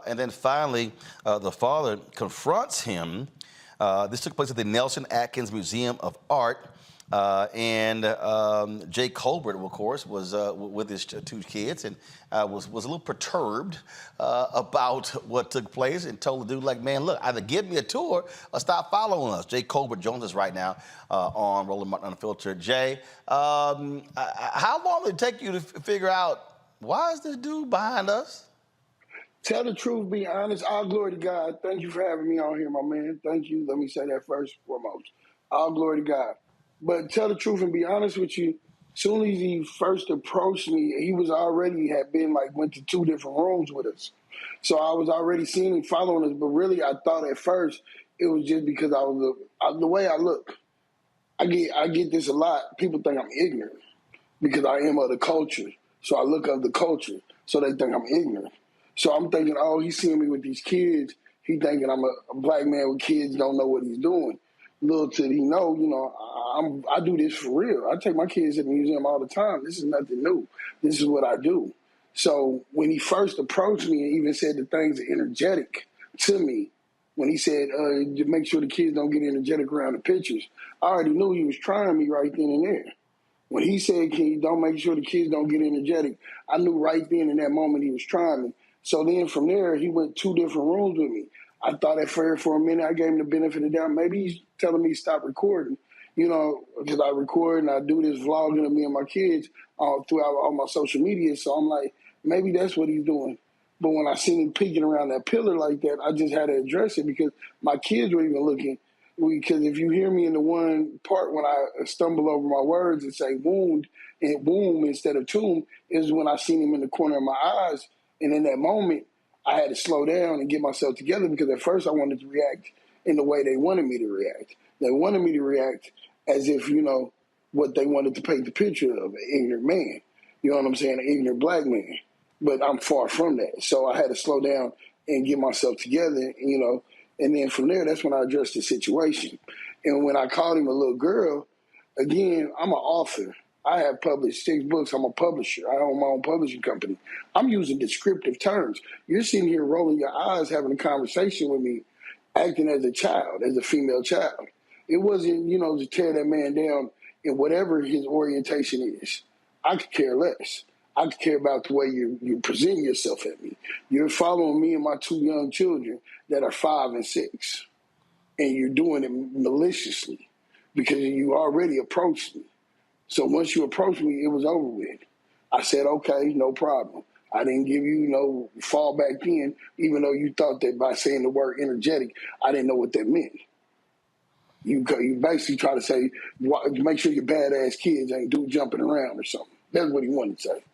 And then finally, the father confronts him. This took place at the Nelson Atkins Museum of Art. And Jay Colbert, of course, was with his two kids and was a little perturbed about what took place and told the dude, like, man, look, either give me a tour or stop following us. Jay Colbert joins us right now on Roland Martin Unfiltered. Jay, how long did it take you to figure out, why is this dude behind us? Tell the truth, be honest. All glory to God. Thank you for having me on here, my man. Thank you. Let me say that first and foremost. All glory to God. But tell the truth and be honest with you, as soon as he first approached me, he was already went to two different rooms with us. So I was already seeing him following us, but really I thought at first it was just because the way I look. I get this a lot. People think I'm ignorant because I am of the culture. So I look of the culture, so they think I'm ignorant. So I'm thinking, oh, he's seeing me with these kids. He thinking I'm a black man with kids, don't know what he's doing. Little did he know, I do this for real. I take my kids to the museum all the time. This is nothing new. This is what I do. So when he first approached me and even said the things energetic to me, when he said, make sure the kids don't get energetic around the pictures, I already knew he was trying me right then and there. When he said, don't make sure the kids don't get energetic, I knew right then in that moment he was trying me. So then from there, he went two different rooms with me. I thought at first for a minute, I gave him the benefit of the doubt. Maybe he's telling me to stop recording, because I record and I do this vlogging of me and my kids throughout all my social media. So I'm like, maybe that's what he's doing. But when I seen him peeking around that pillar like that, I just had to address it because my kids were even looking. Because if you hear me in the one part when I stumble over my words and say wound and womb instead of tomb, is when I seen him in the corner of my eyes. And in that moment, I had to slow down and get myself together because at first I wanted to react in the way they wanted me to react. They wanted me to react as if, what they wanted to paint the picture of, an ignorant man. You know what I'm saying? An ignorant black man. But I'm far from that. So I had to slow down and get myself together, and then from there, that's when I addressed the situation. And when I called him a little girl, again, I'm an author. I have published 6 books. I'm a publisher. I own my own publishing company. I'm using descriptive terms. You're sitting here rolling your eyes, having a conversation with me, acting as a child, as a female child. It wasn't, to tear that man down in whatever his orientation is. I could care less. I could care about the way you present yourself at me. You're following me and my 2 young children that are 5 and 6. And you're doing it maliciously because you already approached me. So once you approached me, it was over with. I said, okay, no problem. I didn't give you no fall back then, even though you thought that by saying the word energetic, I didn't know what that meant. You basically try to say, make sure your badass kids ain't jumping around or something. That's what he wanted to say.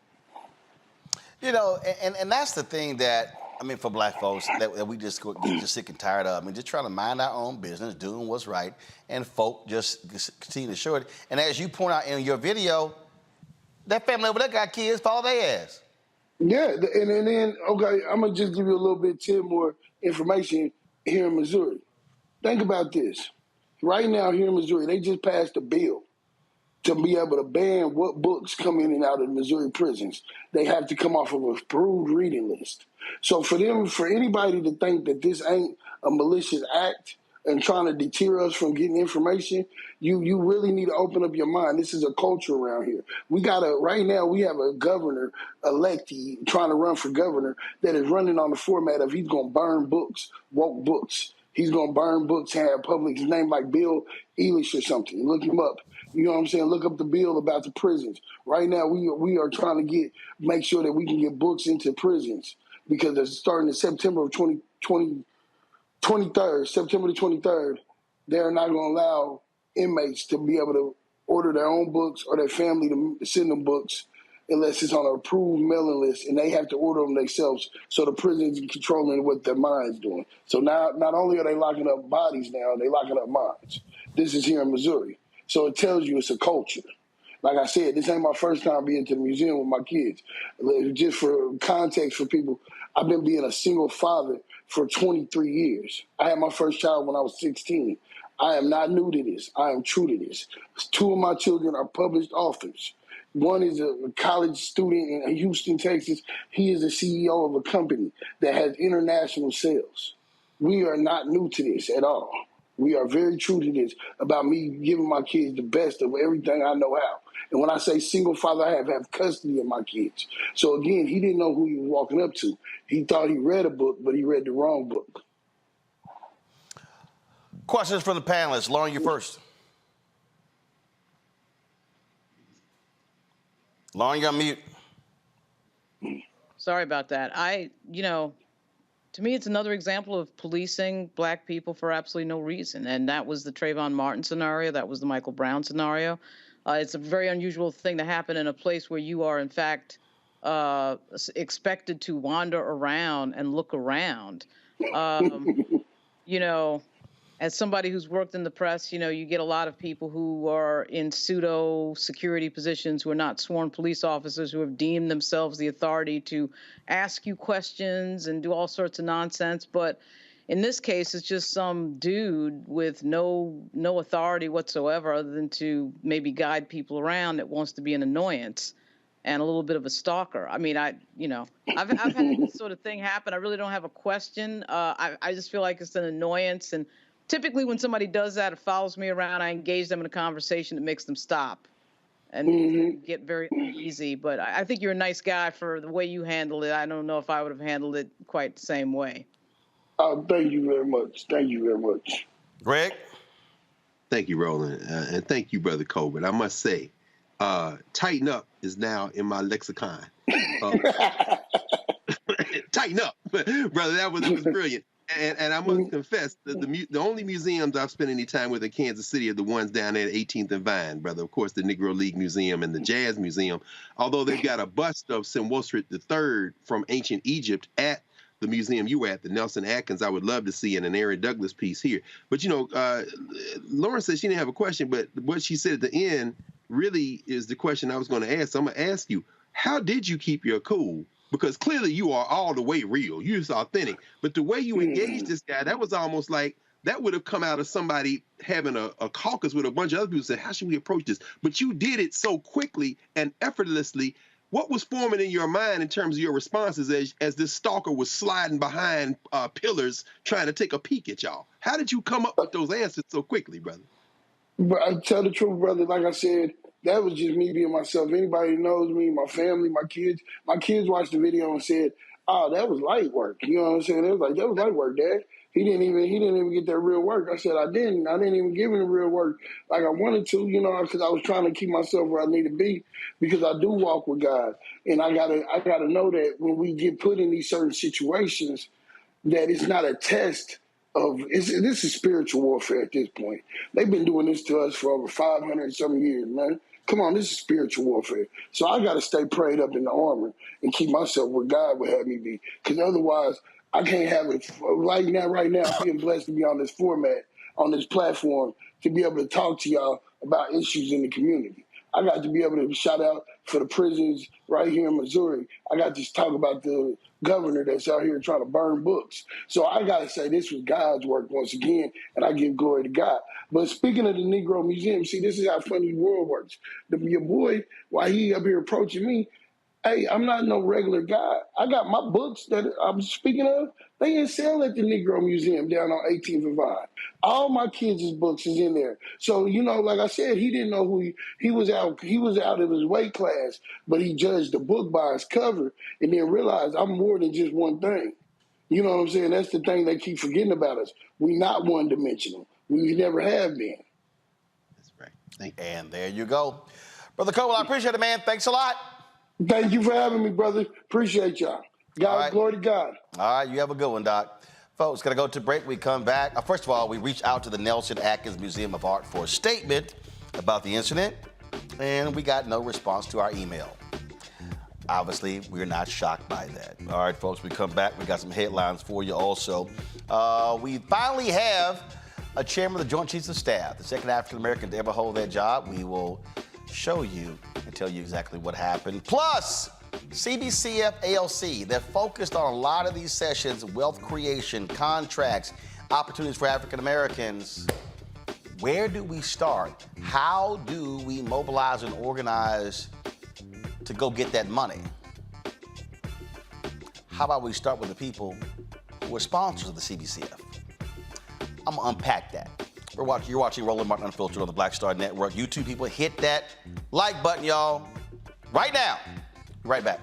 You know, and that's the thing that, I mean, for black folks, that we just get just sick and tired of. I mean, just trying to mind our own business, doing what's right, and folk just continue to show it. And as you point out in your video, that family over there got kids for all they ass. Yeah, and then, okay, I'm going to just give you a little bit, Tim, more information here in Missouri. Think about this. Right now here in Missouri, they just passed a bill to be able to ban what books come in and out of Missouri prisons. They have to come off of a approved reading list. So for anybody to think that this ain't a malicious act and trying to deter us from getting information, you really need to open up your mind. This is a culture around here. Right now we have a governor electee trying to run for governor that is running on the format of he's going to burn books, woke books. He's going to burn books, have public, his name like Bill Eilish or something. Look him up. You know what I'm saying? Look up the bill about the prisons. Right now, we are trying to make sure that we can get books into prisons because it's starting in September of 23rd, September the 23rd, they're not going to allow inmates to be able to order their own books or their family to send them books unless it's on an approved mailing list, and they have to order them themselves so the prisons are controlling what their mind's doing. So now, not only are they locking up bodies now, they're locking up minds. This is here in Missouri. So it tells you it's a culture. Like I said, this ain't my first time being to the museum with my kids. Just for context for people, I've been being a single father for 23 years. I had my first child when I was 16. I am not new to this. I am true to this. 2 of my children are published authors. One is a college student in Houston, Texas. He is the CEO of a company that has international sales. We are not new to this at all. We are very true to this about me giving my kids the best of everything I know how. And when I say single father, I have custody of my kids. So again, he didn't know who he was walking up to. He thought he read a book, but he read the wrong book. Questions from the panelists. Lauren, you first. Lauren, you're on mute. Sorry about that. To me, it's another example of policing black people for absolutely no reason. And that was the Trayvon Martin scenario. That was the Michael Brown scenario. It's a very unusual thing to happen in a place where you are, in fact, expected to wander around and look around. As somebody who's worked in the press, you get a lot of people who are in pseudo security positions who are not sworn police officers who have deemed themselves the authority to ask you questions and do all sorts of nonsense. But in this case, it's just some dude with no authority whatsoever other than to maybe guide people around that wants to be an annoyance and a little bit of a stalker. I mean, I've had this sort of thing happen. I really don't have a question. I just feel like it's an annoyance. And typically when somebody does that, it follows me around, I engage them in a conversation that makes them stop and get very uneasy. But I think you're a nice guy for the way you handle it. I don't know if I would have handled it quite the same way. Oh, thank you very much. Thank you very much. Greg? Thank you, Roland. And thank you, Brother Colbert. I must say, tighten up is now in my lexicon. Tighten up. Brother, that was brilliant. And I must confess, the only museums I've spent any time with in Kansas City are the ones down there at 18th and Vine, brother. Of course, the Negro League Museum and the Jazz Museum, although they've got a bust of Senwosret III from ancient Egypt at the museum you were at, the Nelson Atkins, I would love to see in an Aaron Douglas piece here. But, Lauren said she didn't have a question, but what she said at the end really is the question I was going to ask. So I'm going to ask you, how did you keep your cool? Because clearly you are all the way real. You're just authentic. But the way you engaged this guy, that was almost like that would have come out of somebody having a caucus with a bunch of other people saying, how should we approach this? But you did it so quickly and effortlessly. What was forming in your mind in terms of your responses as this stalker was sliding behind pillars trying to take a peek at y'all? How did you come up with those answers so quickly, brother? But I tell the truth, brother, like I said, that was just me being myself. Anybody who knows me, my family, my kids watched the video and said, oh, that was light work. You know what I'm saying? It was like, that was light work, Dad. He didn't even get that real work. I said, I didn't even give him the real work like I wanted to, because I was trying to keep myself where I need to be, because I do walk with God. And I gotta know that when we get put in these certain situations, that it's not a test of, this is spiritual warfare at this point. They've been doing this to us for over 500 some years, man. Come on, this is spiritual warfare. So I got to stay prayed up in the armor and keep myself where God would have me be. Because otherwise, I can't have it. Right now, I'm being blessed to be on this format, on this platform, to be able to talk to y'all about issues in the community. I got to be able to shout out for the prisons right here in Missouri. I got to talk about the governor that's out here trying to burn books. So I got to say this was God's work once again, and I give glory to God. But speaking of the Negro Museum, see, this is how funny the world works. Your boy, while he up here approaching me, hey, I'm not no regular guy. I got my books that I'm speaking of. They in sale at the Negro Museum down on 18th and Vine. All my kids' books is in there. So, you know, like I said, he didn't know who he was out. He was out of his weight class, but he judged the book by its cover and then realized I'm more than just one thing. You know what I'm saying? That's the thing they keep forgetting about us. We not one-dimensional. We never have been. That's right. And there you go. Brother Cole, I appreciate it, man. Thanks a lot. Thank you for having me, brother. Appreciate y'all. God, glory to God. All right, you have a good one, Doc. Folks, going to go to break. We come back. First of all, we reached out to the Nelson Atkins Museum of Art for a statement about the incident, and we got no response to our email. Obviously, we're not shocked by that. All right, folks, we come back. We got some headlines for you also. We finally have a chairman of the Joint Chiefs of Staff, the second African-American to ever hold that job. We will show you and tell you exactly what happened. Plus, CBCF ALC, they're focused on a lot of these sessions, wealth creation, contracts, opportunities for African Americans. Where do we start? How do we mobilize and organize to go get that money? How about we start with the people who are sponsors of the CBCF? I'm gonna unpack that. You're watching Roland Martin Unfiltered on the Black Star Network. YouTube people, hit that like button, y'all, right now. Right back.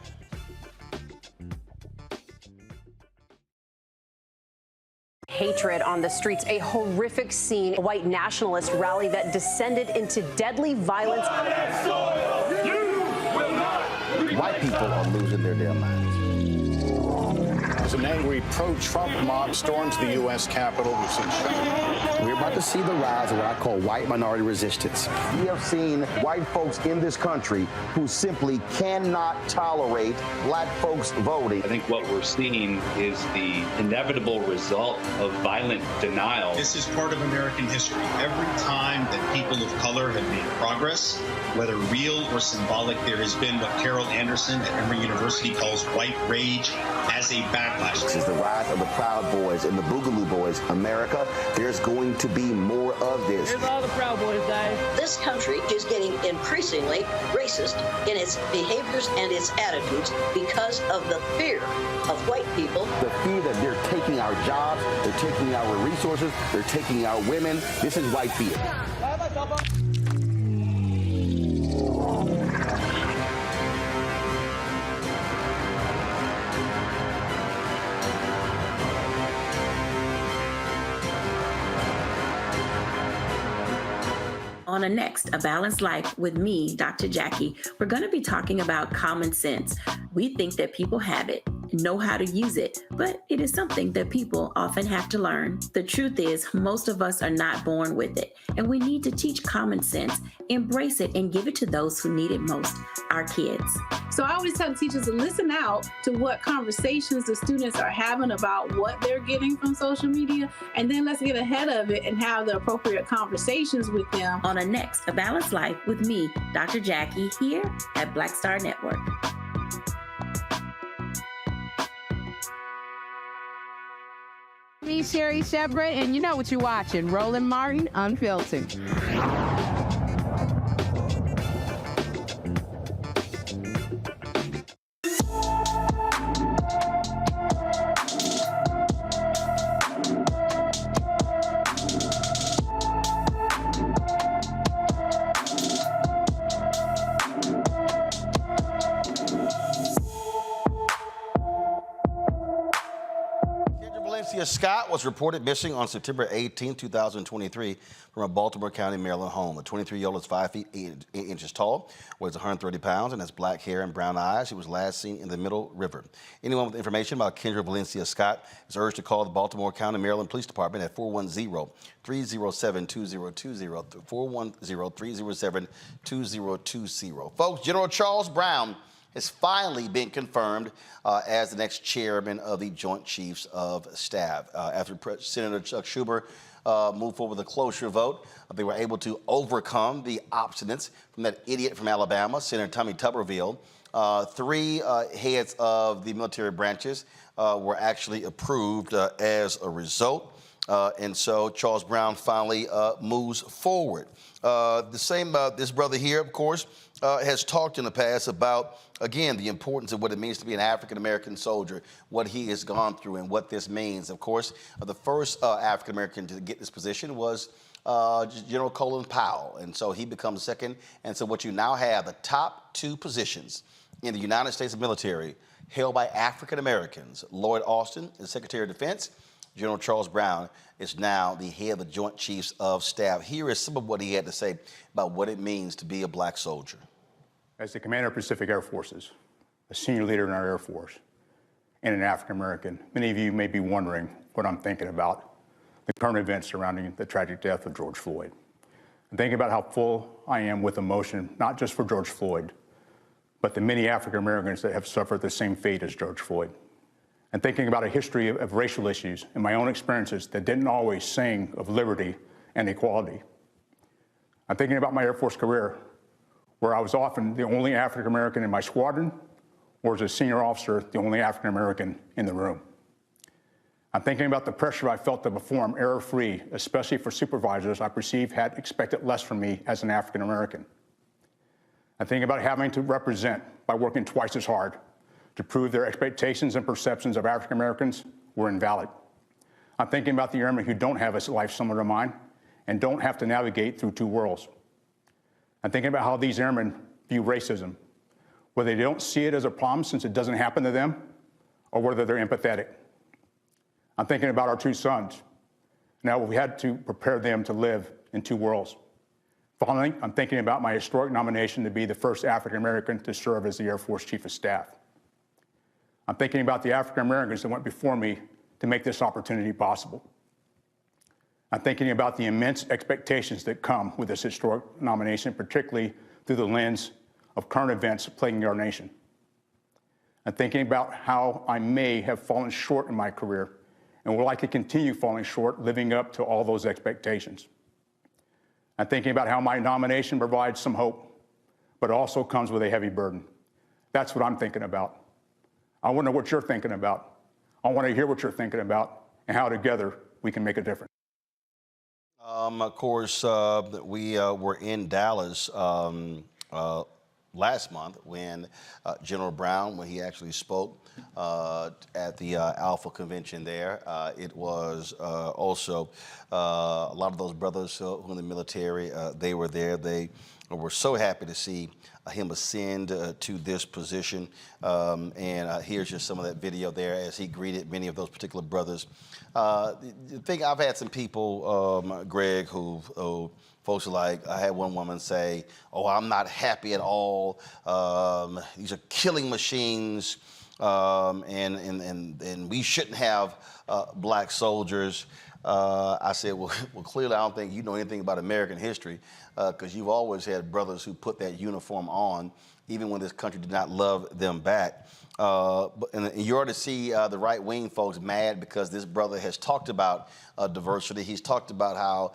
Hatred on the streets, a horrific scene, a white nationalist rally that descended into deadly violence. White people are losing their damn minds. As an angry pro-Trump mob storms the U.S. Capitol, We're about to see the rise of what I call white minority resistance. We have seen white folks in this country who simply cannot tolerate black folks voting. I think what we're seeing is the inevitable result of violent denial. This is part of American history. Every time that people of color have made progress, whether real or symbolic, there has been what Carol Anderson at Emory University calls white rage as a backlash. This is the rise of the Proud Boys and the Boogaloo Boys. America, there's going to be more of this. Here's all the Proud Boys, guys. This country is getting increasingly racist in its behaviors and its attitudes because of the fear of white people. The fear that they're taking our jobs, they're taking our resources, they're taking our women. This is white fear. On a next, A Balanced Life with me, Dr. Jackie, we're going to be talking about common sense. We think that people have it, know how to use it, but it is something that people often have to learn. The truth is, most of us are not born with it, and we need to teach common sense, embrace it, and give it to those who need it most, our kids. So I always tell teachers to listen out to what conversations the students are having about what they're getting from social media, and then let's get ahead of it and have the appropriate conversations with them. On a next, A Balanced Life with me, Dr. Jackie, here at Black Star Network. Me, Sherry Shepard, and you know what you're watching, Roland Martin Unfiltered. Valencia Scott was reported missing on September 18, 2023 from a Baltimore County, Maryland home. The 23-year-old is 5 feet 8 inches tall, weighs 130 pounds, and has black hair and brown eyes. She was last seen in the Middle River. Anyone with information about Kendra Valencia Scott is urged to call the Baltimore County, Maryland Police Department at 410-307-2020, 410-307-2020. Folks, General Charles Brown has finally been confirmed as the next chairman of the Joint Chiefs of Staff. After Senator Chuck Schumer moved forward with a cloture vote, they were able to overcome the obstinance from that idiot from Alabama, Senator Tommy Tuberville. 3 heads of the military branches were actually approved as a result. And so Charles Brown finally moves forward. This brother here, of course, has talked in the past about, again, the importance of what it means to be an African-American soldier, what he has gone through and what this means. Of course, the first African-American to get this position was General Colin Powell. And so he becomes second. And so what you now have, the top 2 positions in the United States military held by African-Americans. Lloyd Austin is Secretary of Defense. General Charles Brown is now the head of the Joint Chiefs of Staff. Here is some of what he had to say about what it means to be a black soldier. As the commander of Pacific Air Forces, a senior leader in our Air Force, and an African-American, many of you may be wondering what I'm thinking about the current events surrounding the tragic death of George Floyd. I'm thinking about how full I am with emotion, not just for George Floyd, but the many African-Americans that have suffered the same fate as George Floyd. And thinking about a history of racial issues and my own experiences that didn't always sing of liberty and equality. I'm thinking about my Air Force career, where I was often the only African-American in my squadron, or as a senior officer, the only African-American in the room. I'm thinking about the pressure I felt to perform error-free, especially for supervisors I perceived had expected less from me as an African-American. I'm thinking about having to represent by working twice as hard to prove their expectations and perceptions of African Americans were invalid. I'm thinking about the airmen who don't have a life similar to mine and don't have to navigate through 2 worlds. I'm thinking about how these airmen view racism, whether they don't see it as a problem since it doesn't happen to them, or whether they're empathetic. I'm thinking about our 2 sons. Now we had to prepare them to live in 2 worlds. Finally, I'm thinking about my historic nomination to be the first African American to serve as the Air Force Chief of Staff. I'm thinking about the African Americans that went before me to make this opportunity possible. I'm thinking about the immense expectations that come with this historic nomination, particularly through the lens of current events plaguing our nation. I'm thinking about how I may have fallen short in my career and will likely continue falling short living up to all those expectations. I'm thinking about how my nomination provides some hope, but also comes with a heavy burden. That's what I'm thinking about. I want to know what you're thinking about. I want to hear what you're thinking about and how together we can make a difference. Of course, we were in Dallas last month when General Brown, when he actually spoke at the Alpha Convention there. It was also a lot of those brothers who are in the military, they were there. They were so happy to see him ascend to this position. And here's just some of that video there as he greeted many of those particular brothers. The thing, I've had some people, Greg, who folks are like, I had one woman say, oh, I'm not happy at all. These are killing machines. And we shouldn't have black soldiers. I said, well, clearly I don't think you know anything about American history, because you've always had brothers who put that uniform on, even when this country did not love them back. And you ought to see the right-wing folks mad because this brother has talked about diversity. He's talked about how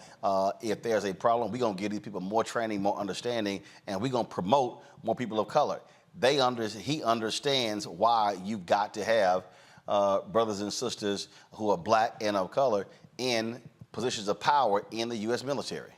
if there's a problem, we're going to give these people more training, more understanding, and we're going to promote more people of color. He understands why you've got to have brothers and sisters who are black and of color in positions of power in the U.S. military.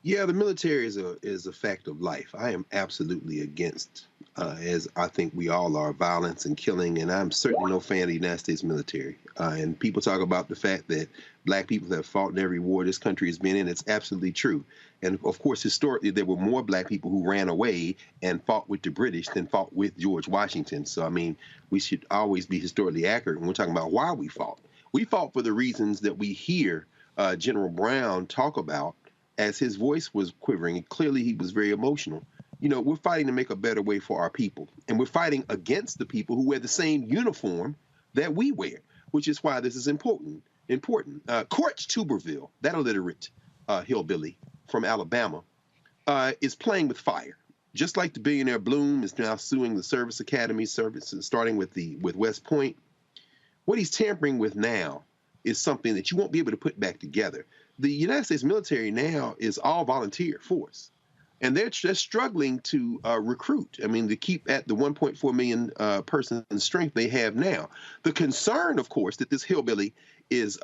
Yeah, the military is a fact of life. I am absolutely against, as I think we all are, violence and killing, and I'm certainly no fan of the United States military. And people talk about the fact that black people have fought in every war this country has been in. It's absolutely true. And of course, historically, there were more black people who ran away and fought with the British than fought with George Washington. So, I mean, we should always be historically accurate when we're talking about why we fought. We fought for the reasons that we hear General Brown talk about as his voice was quivering, and clearly he was very emotional. You know, we're fighting to make a better way for our people, and we're fighting against the people who wear the same uniform that we wear, which is why this is important. Courts Tuberville, that illiterate hillbilly from Alabama, is playing with fire. Just like the billionaire Bloom is now suing the service academy services, starting with West Point. What he's tampering with now is something that you won't be able to put back together. The United States military now is all volunteer force, and they're just struggling to recruit. I mean, to keep at the 1.4 million person strength they have now. The concern, of course, that this hillbilly is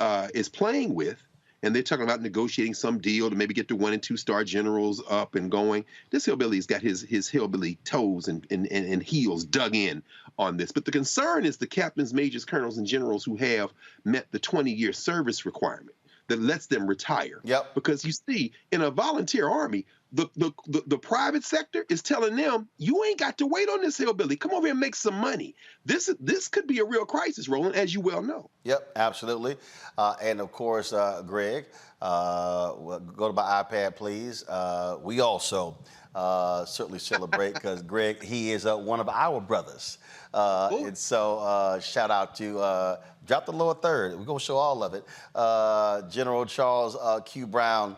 playing with, and they're talking about negotiating some deal to maybe get the 1- and 2-star generals up and going. This hillbilly's got his hillbilly toes and heels dug in on this. But the concern is the captains, majors, colonels, and generals who have met the 20-year service requirement that lets them retire. Yep. Because you see, in a volunteer army, the private sector is telling them, you ain't got to wait on this hillbilly. Come over here and make some money. This could be a real crisis, Roland, as you well know. Yep, absolutely. And of course, Greg, go to my iPad, please. We also certainly celebrate because Greg, he is one of our brothers. And so shout out to, drop the lower third. We're going to show all of it. General Charles Q. Brown.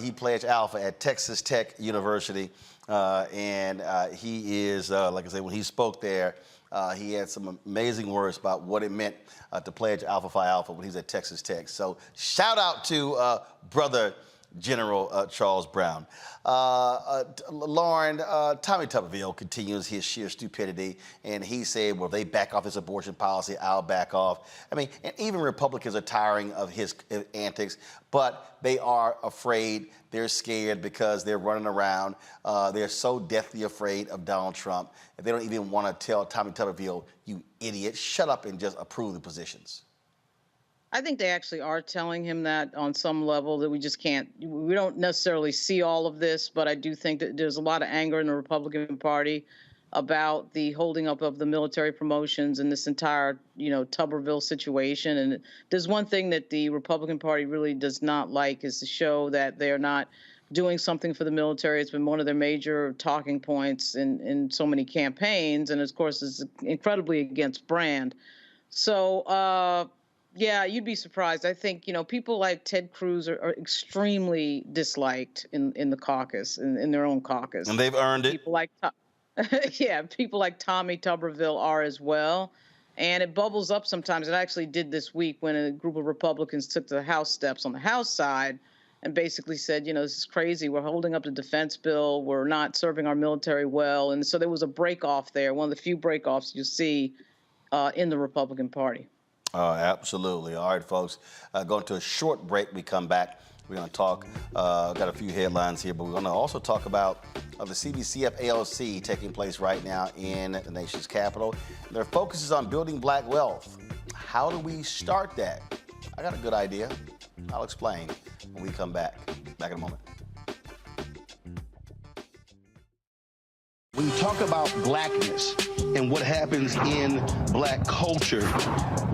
He pledged Alpha at Texas Tech University, and he is, like I said, when he spoke there, he had some amazing words about what it meant to pledge Alpha Phi Alpha when he was at Texas Tech. So shout out to brother General Charles Brown. Lauren, Tommy Tuberville continues his sheer stupidity, and he said, well, they back off his abortion policy, I'll back off. I mean, and even Republicans are tiring of his antics, but they are afraid, they're scared because they're running around. They're so deathly afraid of Donald Trump, and they don't even want to tell Tommy Tuberville, you idiot, shut up and just approve the positions. I think they actually are telling him that on some level, that we just can't, we don't necessarily see all of this, but I do think that there's a lot of anger in the Republican Party about the holding up of the military promotions and this entire, Tuberville situation. And there's one thing that the Republican Party really does not like is to show that they're not doing something for the military. It's been one of their major talking points in so many campaigns. And of course, it's incredibly against brand. So, yeah, you'd be surprised. I think, people like Ted Cruz are extremely disliked in the caucus, in their own caucus. And they've earned it. People like, people like Tommy Tuberville are as well. And it bubbles up sometimes. It actually did this week when a group of Republicans took to the House steps on the House side and basically said, this is crazy. We're holding up the defense bill. We're not serving our military well. And so there was a break-off there, one of the few break-offs you see in the Republican Party. Absolutely. All right, folks, going to a short break. We come back. We're going to talk, got a few headlines here, but we're going to also talk about the CBCF ALC taking place right now in the nation's capital. Their focus is on building black wealth. How do we start that? I got a good idea. I'll explain when we come back. Back in a moment. When you talk about blackness and what happens in black culture,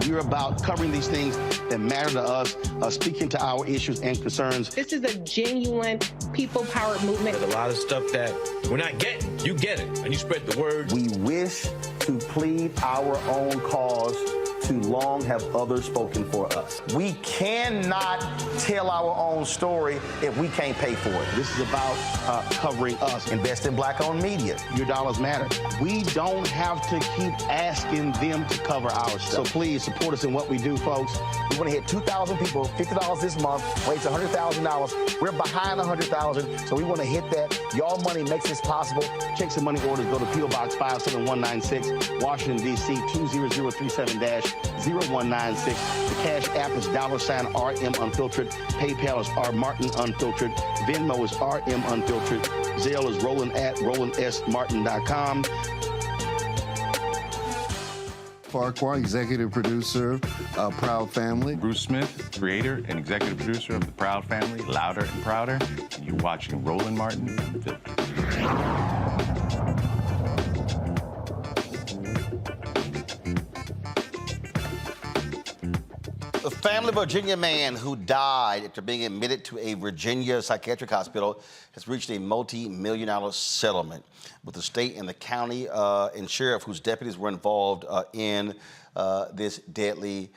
we're about covering these things that matter to us, speaking to our issues and concerns. This is a genuine people-powered movement. There's a lot of stuff that we're not getting. You get it, and you spread the word. We wish to plead our own cause. Too long have others spoken for us. We cannot tell our own story if we can't pay for it. This is about covering us. Invest in black-owned media. Your dollars matter. We don't have to keep asking them to cover our stuff. So please support us in what we do, folks. We want to hit 2,000 people, $50 this month, raise $100,000. We're behind $100,000, so we want to hit that. Y'all money makes this possible. Check some money orders. Go to P.O. Box 57196, Washington, D.C. 20037-0196. The Cash App is $RM Unfiltered. PayPal is R Martin Unfiltered. Venmo is RM Unfiltered. Zelle is Roland at RolandSMartin.com. Farquhar, executive producer of Proud Family. Bruce Smith, creator and executive producer of The Proud Family, Louder and Prouder. And you're watching Roland Martin Unfiltered. family of a Virginia man who died after being admitted to a Virginia psychiatric hospital has reached a multi-million-dollar settlement with the state and the county and sheriff whose deputies were involved in this deadly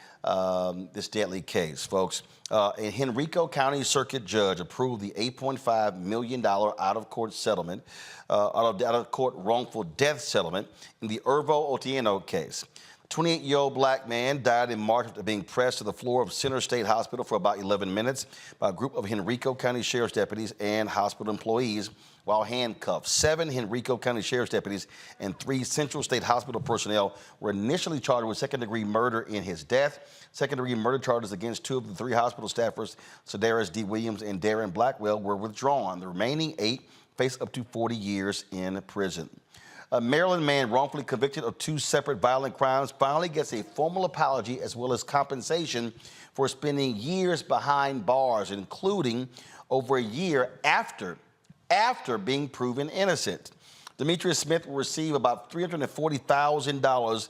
case, folks. A Henrico County Circuit judge approved the $8.5 million out-of-court settlement, out-of-court wrongful death settlement in the Irvo Otieno case. 28-year-old black man died in March after being pressed to the floor of Center State Hospital for about 11 minutes by a group of Henrico County Sheriff's deputies and hospital employees while handcuffed. 7 Henrico County Sheriff's deputies and 3 Central State Hospital personnel were initially charged with second-degree murder in his death. Second-degree murder charges against 2 of the 3 hospital staffers, Sedaris D. Williams and Darren Blackwell, were withdrawn. The remaining 8 face up to 40 years in prison. A Maryland man wrongfully convicted of 2 separate violent crimes finally gets a formal apology as well as compensation for spending years behind bars, including over a year after being proven innocent. Demetrius Smith will receive about $340,000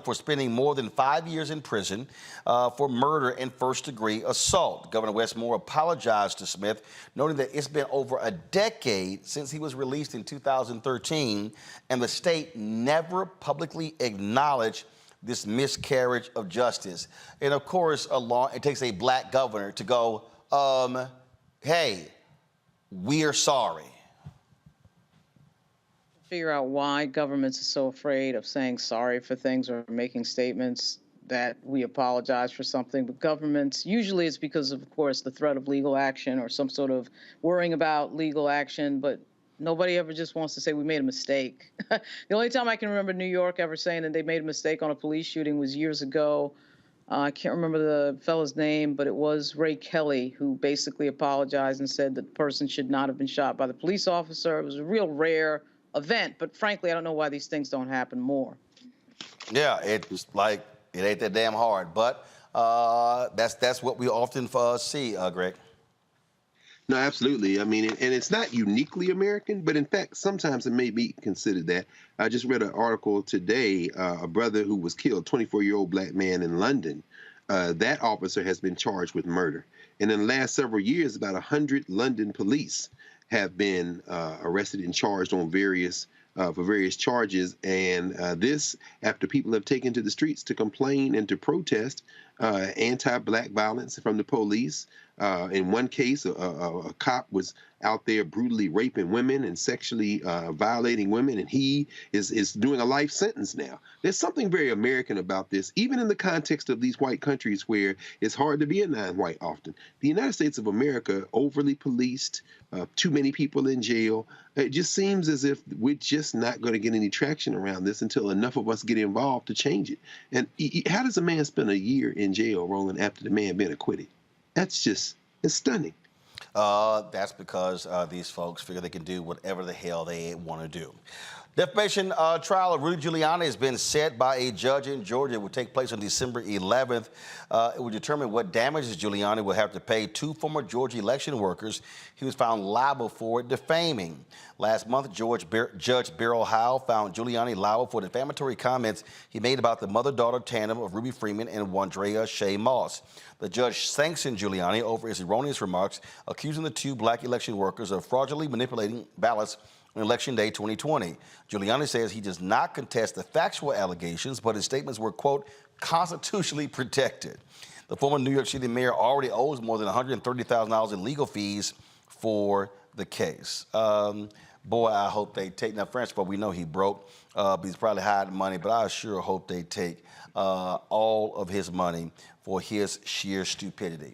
for spending more than 5 years in prison for murder and first-degree assault. Governor Wes Moore apologized to Smith, noting that it's been over a decade since he was released in 2013, and the state never publicly acknowledged this miscarriage of justice. And of course, it takes a black governor to go, hey, we are sorry. Figure out why governments are so afraid of saying sorry for things or making statements that we apologize for something. But governments, usually it's because of course, the threat of legal action or some sort of worrying about legal action, but nobody ever just wants to say we made a mistake. The only time I can remember New York ever saying that they made a mistake on a police shooting was years ago. I can't remember the fellow's name, but it was Ray Kelly who basically apologized and said that the person should not have been shot by the police officer. It was a real rare event, but frankly, I don't know why these things don't happen more. Yeah, it's like, it ain't that damn hard, but that's what we often see, Greg. No, absolutely. I mean, and it's not uniquely American, but in fact, sometimes it may be considered that. I just read an article today, a brother who was killed, 24-year-old black man in London. That officer has been charged with murder. And in the last several years, about 100 London police have been arrested and charged on for various charges. And this after people have taken to the streets to complain and to protest anti-black violence from the police. In one case, a cop was out there brutally raping women and sexually violating women, and he is doing a life sentence now. There's something very American about this, even in the context of these white countries where it's hard to be a non-white often. The United States of America, overly policed, too many people in jail. It just seems as if we're just not going to get any traction around this until enough of us get involved to change it. And how does a man spend a year in jail, Roland, after the man been acquitted? It's stunning. That's because these folks figure they can do whatever the hell they want to do. Defamation trial of Rudy Giuliani has been set by a judge in Georgia. It will take place on December 11th. It will determine what damages Giuliani will have to pay 2 former Georgia election workers he was found liable for defaming. Last month, Judge Beryl Howell found Giuliani liable for defamatory comments he made about the mother-daughter tandem of Ruby Freeman and Wandrea Shea Moss. The judge sanctioned Giuliani over his erroneous remarks, accusing the 2 black election workers of fraudulently manipulating ballots on Election Day 2020. Giuliani says he does not contest the factual allegations, but his statements were, quote, constitutionally protected. The former New York City mayor already owes more than $130,000 in legal fees for the case. Boy, I hope they take, now Francois, we know he broke, but he's probably hiding money, but I sure hope they take all of his money for his sheer stupidity.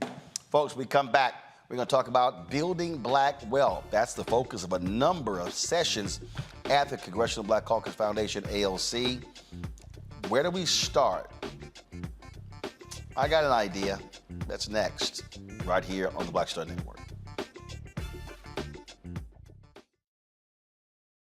Folks, we come back. We're going to talk about building black wealth. That's the focus of a number of sessions at the Congressional Black Caucus Foundation, ALC. Where do we start? I got an idea. That's next, right here on the Black Star Network.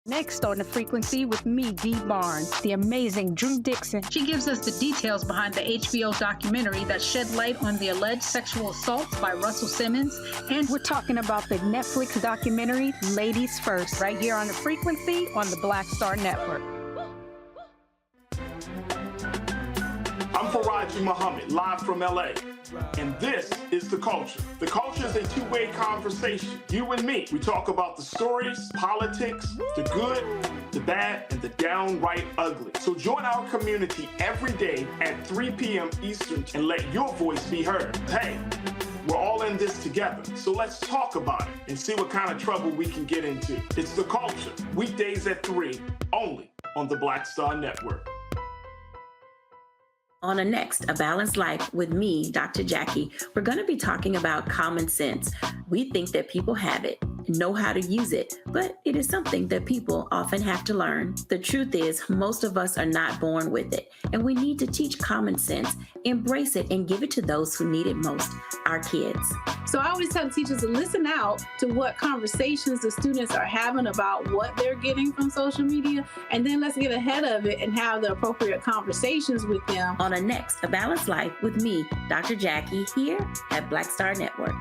Next on The Frequency with me, Dee Barnes, the amazing Drew Dixon. She gives us the details behind the HBO documentary that shed light on the alleged sexual assaults by Russell Simmons. And we're talking about the Netflix documentary, Ladies First, right here on The Frequency on the Black Star Network. I'm I'm Faraji Muhammad, live from LA. And this is The Culture. The Culture is a two-way conversation. You and me. We talk about the stories, politics, the good, the bad, and the downright ugly. So join our community every day at 3 p.m. Eastern and let your voice be heard. Hey, we're all in this together. So let's talk about it and see what kind of trouble we can get into. It's The Culture. Weekdays at 3, only on the Black Star Network. On a next, A Balanced Life with me, Dr. Jackie, we're going to be talking about common sense. We think that people have it, know how to use it, but it is something that people often have to learn. The truth is, most of us are not born with it, and we need to teach common sense, embrace it, and give it to those who need it most, our kids. So I always tell teachers to listen out to what conversations the students are having about what they're getting from social media, and then let's get ahead of it and have the appropriate conversations with them. On a next, A Balanced Life with me, Dr. Jackie, here at Black Star Network.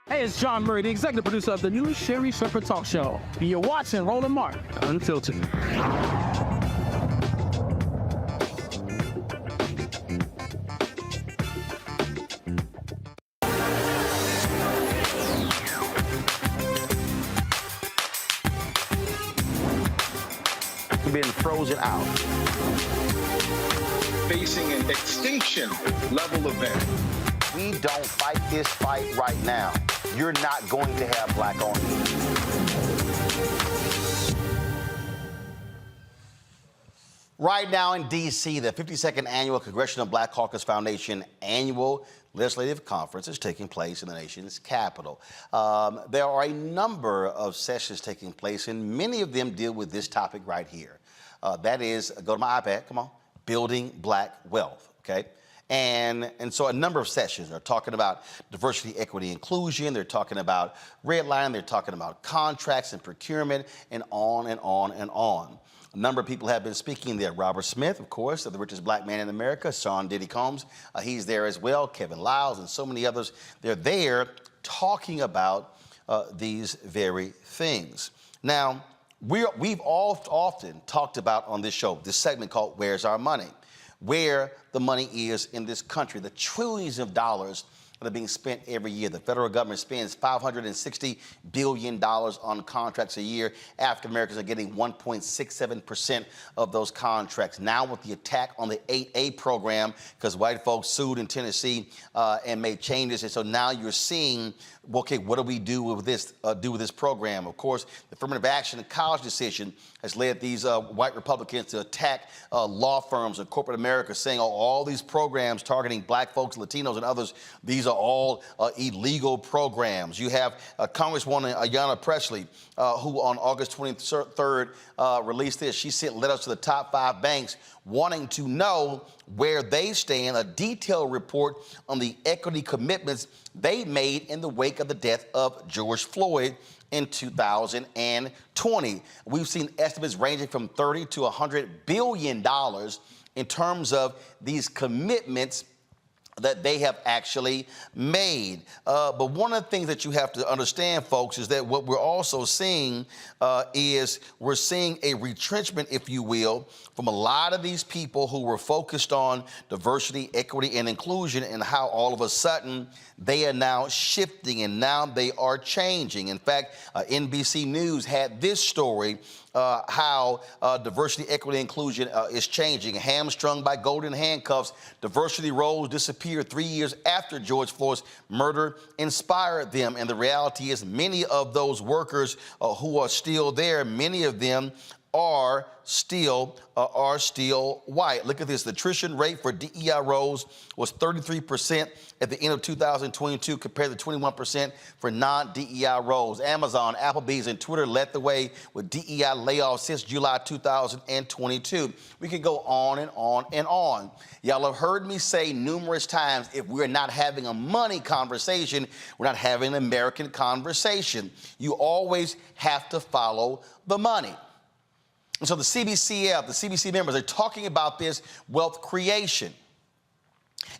Hey, it's John Murray, the executive producer of the new Sherry Shepherd Talk Show. And you're watching Roland Martin Unfiltered. Being frozen out. Facing an extinction level event. We don't fight this fight right now, you're not going to have black on you. Right now in D.C., the 52nd Annual Congressional Black Caucus Foundation Annual Legislative Conference is taking place in the nation's capital. There are a number of sessions taking place, and many of them deal with this topic right here. That is, go to my iPad, come on, building black wealth, okay? And so a number of sessions are talking about diversity, equity, inclusion. They're talking about redlining. They're talking about contracts and procurement, and on and on and on. A number of people have been speaking there. Robert Smith, of course, the richest black man in America. Sean Diddy Combs, he's there as well. Kevin Liles and so many others. They're there talking about these very things. Now, we've often talked about on this show, this segment called Where's Our Money? Where the money is in this country, the trillions of dollars that are being spent every year. The federal government spends $560 billion on contracts a year. African Americans are getting 1.67% of those contracts. Now with the attack on the 8A program, because white folks sued in Tennessee and made changes, and so now you're seeing, okay, what do we do with this program? Of course, the affirmative action and college decision has led these white Republicans to attack law firms and corporate America, saying, oh, all these programs targeting black folks, Latinos, and others, these are all illegal programs. You have Congresswoman Ayanna Pressley, who on August 23rd released this. She sent letters to the top 5 banks wanting to know where they stand, a detailed report on the equity commitments they made in the wake of the death of George Floyd in 2020. We've seen estimates ranging from $30 to $100 billion in terms of these commitments that they have actually made. But one of the things that you have to understand, folks, is that what we're also seeing is we're seeing a retrenchment, if you will, from a lot of these people who were focused on diversity, equity, and inclusion, and how all of a sudden they are now shifting and now they are changing. In fact, NBC News had this story, how diversity, equity, inclusion is changing. Hamstrung by golden handcuffs, diversity roles disappeared 3 years after George Floyd's murder inspired them. And the reality is many of those workers who are still there, many of them are still white. Look at this. The attrition rate for DEI roles was 33% at the end of 2022 compared to 21% for non-DEI roles. Amazon, Applebee's, and Twitter led the way with DEI layoffs since July 2022. We could go on and on and on. Y'all have heard me say numerous times, if we're not having a money conversation, we're not having an American conversation. You always have to follow the money. And so the CBCF, the CBC members are talking about this wealth creation.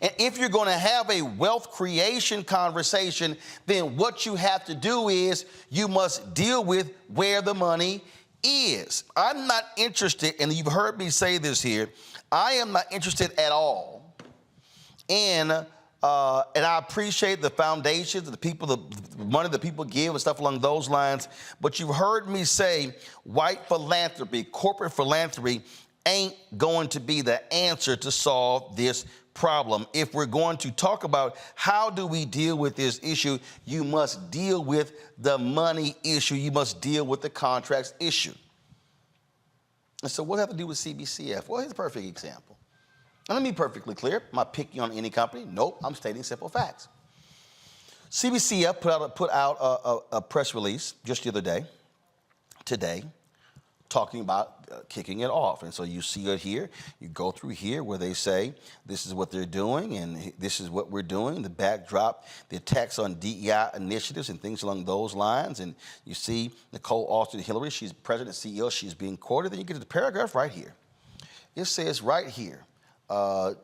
And if you're going to have a wealth creation conversation, then what you have to do is you must deal with where the money is, I'm not interested, and you've heard me say this here, I am not interested at all in, and I appreciate the foundations, the people, the money that people give and stuff along those lines, but you've heard me say white philanthropy, corporate philanthropy ain't going to be the answer to solve this problem. If we're going to talk about how do we deal with this issue, you must deal with the money issue. You must deal with the contracts issue. And so what does that have to do with CBCF? Well, here's a perfect example. And let me be perfectly clear. I'm not picking on any company. Nope, I'm stating simple facts. CBCF put out a press release just the other day, today, talking about kicking it off. And so you see it here, you go through here where they say this is what they're doing and this is what we're doing, the backdrop, the attacks on DEI initiatives and things along those lines. And you see Nicole Austin Hillary, she's president and CEO, she's being quoted. Then you get to the paragraph right here. It says right here,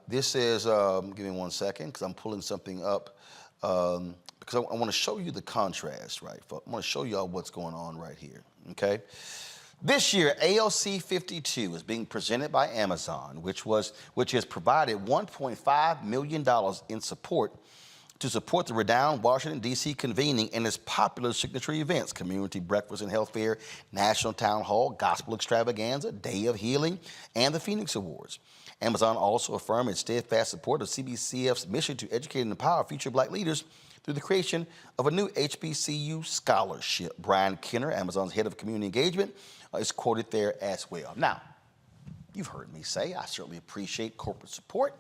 this says, give me 1 second because I'm pulling something up because I want to show you the contrast, right? I want to show you all what's going on right here, okay? This year, ALC 52 is being presented by Amazon, which has provided $1.5 million in support to support the renowned Washington, D.C. convening and its popular signature events, Community Breakfast and Health Fair, National Town Hall, Gospel Extravaganza, Day of Healing, and the Phoenix Awards. Amazon also affirmed its steadfast support of CBCF's mission to educate and empower future Black leaders through the creation of a new HBCU scholarship. Brian Kenner, Amazon's head of community engagement, is quoted there as well. Now, you've heard me say I certainly appreciate corporate support,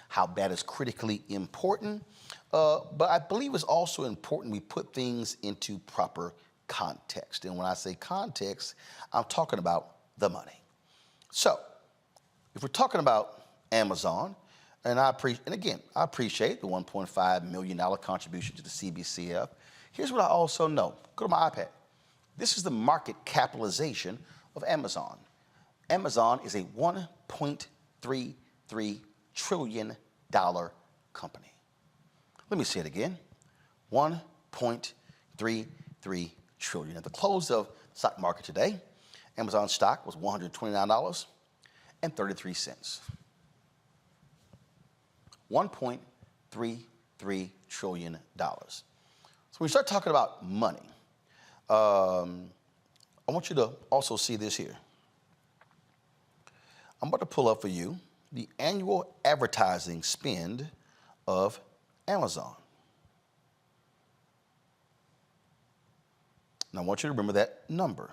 how that is critically important, but I believe it's also important we put things into proper context. And when I say context, I'm talking about the money. So, if we're talking about Amazon, and I appreciate the $1.5 million contribution to the CBCF. Here's what I also know. Go to my iPad. This is the market capitalization of Amazon. Amazon is a $1.33 trillion company. Let me say it again. $1.33 trillion. At the close of the stock market today, Amazon stock was $129.33. $1.33 trillion. So when we start talking about money, I want you to also see this here. I'm about to pull up for you the annual advertising spend of Amazon. And I want you to remember that number,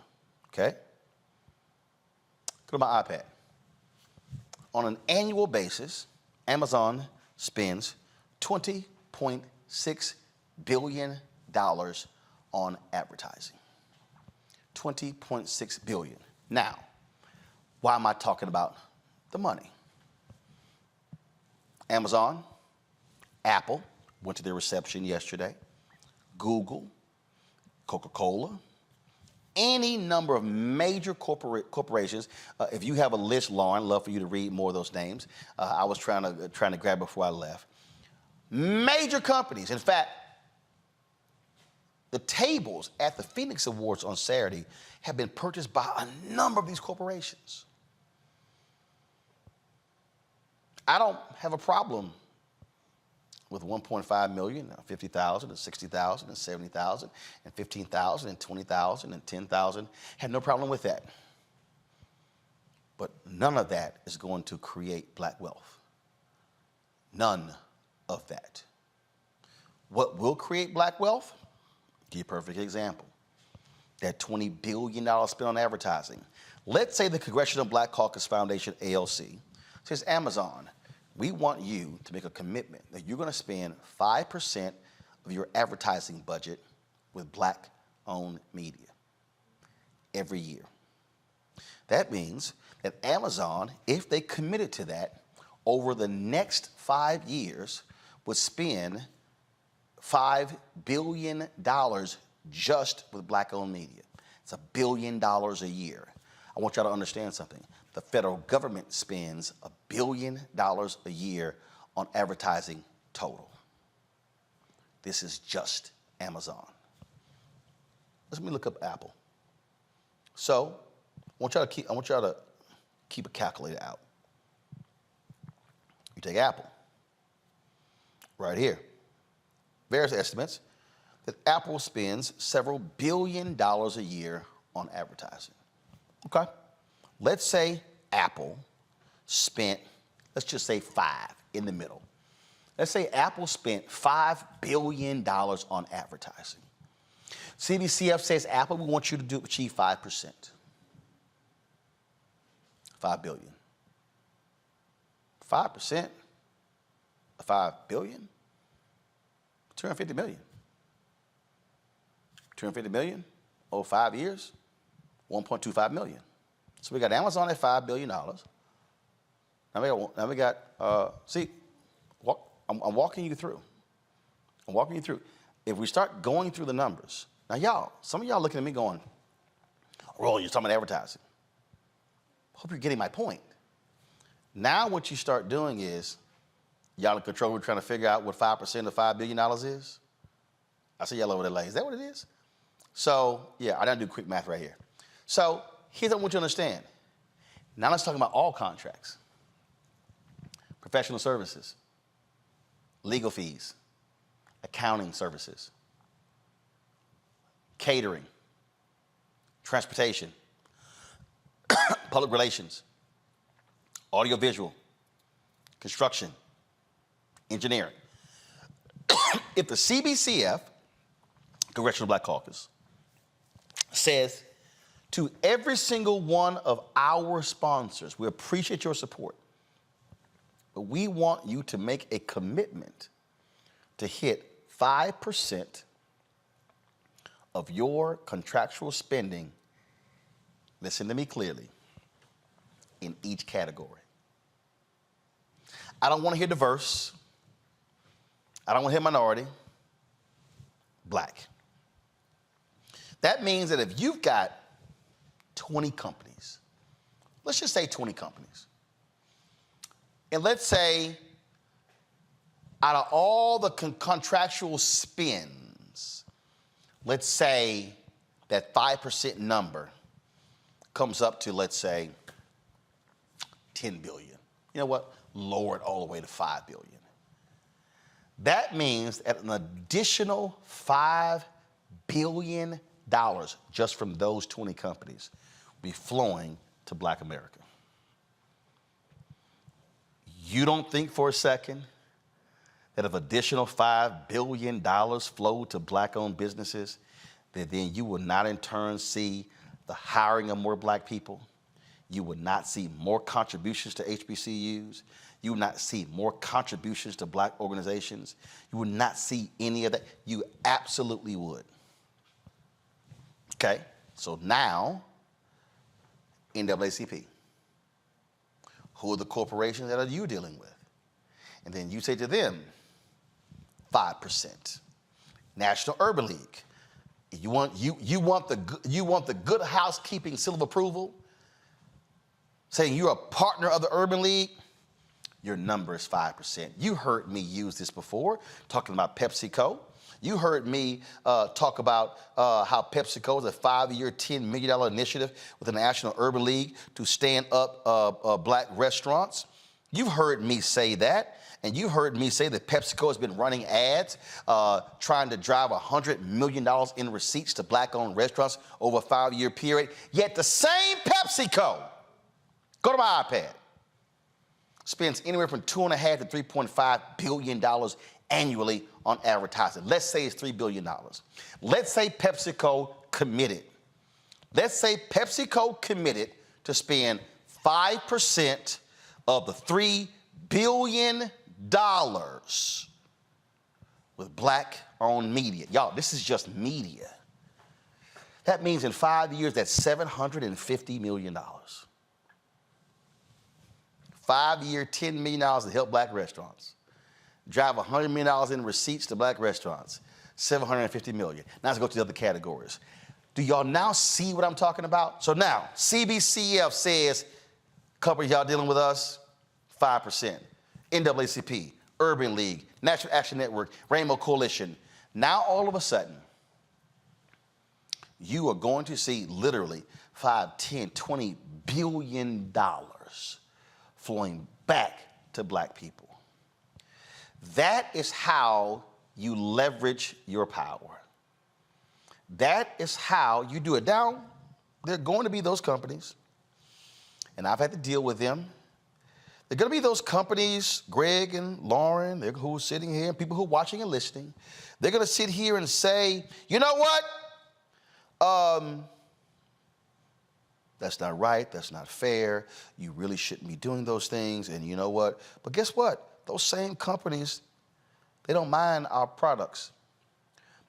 okay? Go to my iPad. On an annual basis, Amazon spends $20.6 billion on advertising. $20.6 billion. Now, why am I talking about the money? Amazon, Apple went to their reception yesterday, Google, Coca-Cola, any number of major corporations. If you have a list, Lauren, I'd love for you to read more of those names. I was trying to grab before I left. Major companies. In fact, the tables at the Phoenix Awards on Saturday have been purchased by a number of these corporations. I don't have a problem with 1.5 million, 50,000, and 60,000, and 70,000, and 15,000, and 20,000, and 10,000. Had no problem with that. But none of that is going to create Black wealth. None of that. What will create Black wealth? Give you a perfect example. That $20 billion spent on advertising. Let's say the Congressional Black Caucus Foundation, ALC, says, Amazon, we want you to make a commitment that you're going to spend 5% of your advertising budget with Black-owned media every year. That means that Amazon, if they committed to that, over the next 5 years, would spend $5 billion just with Black-owned media. It's $1 billion a year. I want y'all to understand something. The federal government spends $1 billion a year on advertising total. This is just Amazon. Let me look up Apple. So, I want y'all to keep a calculator out. You take Apple, right here. Various estimates that Apple spends several $billions a year on advertising. Okay? Let's say Apple spent, let's just say 5 in the middle. Let's say Apple spent $5 billion on advertising. CBCF says, Apple, we want you to achieve 5%. $5 billion. 5% of $5 billion? $250 million. $250 million over 5 years, $1.25 million. So we got Amazon at $5 billion. Now we got I'm walking you through. If we start going through the numbers, now some of y'all looking at me going, Roll, you're talking about advertising. Hope you're getting my point. Now what you start doing is, y'all in control, we're trying to figure out what 5% of $5 billion is. I see y'all over there like, is that what it is? So, yeah, I done do quick math right here. So, here's what I want you to understand. Now let's talk about all contracts. Professional services, legal fees, accounting services, catering, transportation, public relations, audiovisual, construction, engineering. If the CBCF, Congressional Black Caucus, says to every single one of our sponsors, we appreciate your support, but we want you to make a commitment to hit 5% of your contractual spending, listen to me clearly, in each category. I don't want to hear diverse. I don't want to hear minority. Black. That means that if you've got 20 companies, let's just say 20 companies, and let's say out of all the contractual spends, let's say that 5% number comes up to, let's say, 10 billion. You know what? Lower it all the way to 5 billion. That means that an additional $5 billion just from those 20 companies will be flowing to Black America. You don't think for a second that if additional $5 billion flow to Black-owned businesses, that then you will not in turn see the hiring of more Black people? You would not see more contributions to HBCUs. You would not see more contributions to Black organizations. You would not see any of that. You absolutely would. Okay, so now, NAACP. Who are the corporations that are you dealing with? And then you say to them, 5%. National Urban League. You want the good housekeeping seal of approval, saying you're a partner of the Urban League, your number is 5%. You heard me use this before, talking about PepsiCo. You heard me talk about how PepsiCo is a 5-year, $10 million initiative with the National Urban League to stand up Black restaurants. You've heard me say that. And you heard me say that PepsiCo has been running ads trying to drive $100 million in receipts to Black-owned restaurants over a 5-year period. Yet the same PepsiCo, go to my iPad, spends anywhere from $2.5 to $3.5 billion annually on advertising. Let's say it's $3 billion. Let's say PepsiCo committed. Let's say PepsiCo committed to spend 5% of the $3 billion with Black-owned media. Y'all, this is just media. That means in 5 years, that's $750 million. 5-year, $10 million to help Black restaurants. Drive $100 million in receipts to Black restaurants. $750 million. Now let's go to the other categories. Do y'all now see what I'm talking about? So now, CBCF says, companies y'all dealing with us, 5%. NAACP, Urban League, National Action Network, Rainbow Coalition. Now all of a sudden, you are going to see literally 5, 10, 20 billion dollars flowing back to black people. That is how you leverage your power. That is how you do it. Now, there are going to be those companies, and I've had to deal with them. There are going to be those companies, Greg and Lauren, who are sitting here, and people who are watching and listening. They're going to sit here and say, you know what? That's not right. That's not fair. You really shouldn't be doing those things. And you know what? But guess what? Those same companies, they don't mind our products.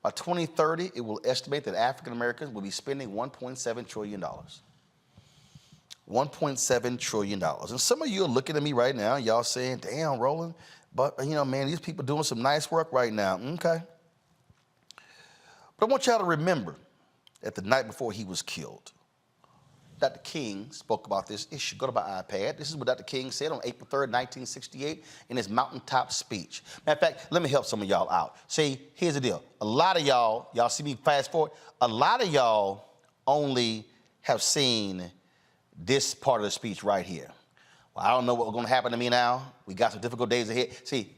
By 2030, it will estimate that African Americans will be spending $1.7 trillion. $1.7 trillion. And some of you are looking at me right now, y'all saying, damn, Roland, but you know, man, these people doing some nice work right now. Okay. But I want y'all to remember that the night before he was killed, Dr. King spoke about this issue. Go to my iPad. This is what Dr. King said on April 3rd, 1968 in his mountaintop speech. Matter of fact, let me help some of y'all out. See, here's the deal. A lot of y'all see me fast forward, a lot of y'all only have seen this part of the speech right here. Well, I don't know what's going to happen to me now. We got some difficult days ahead. See,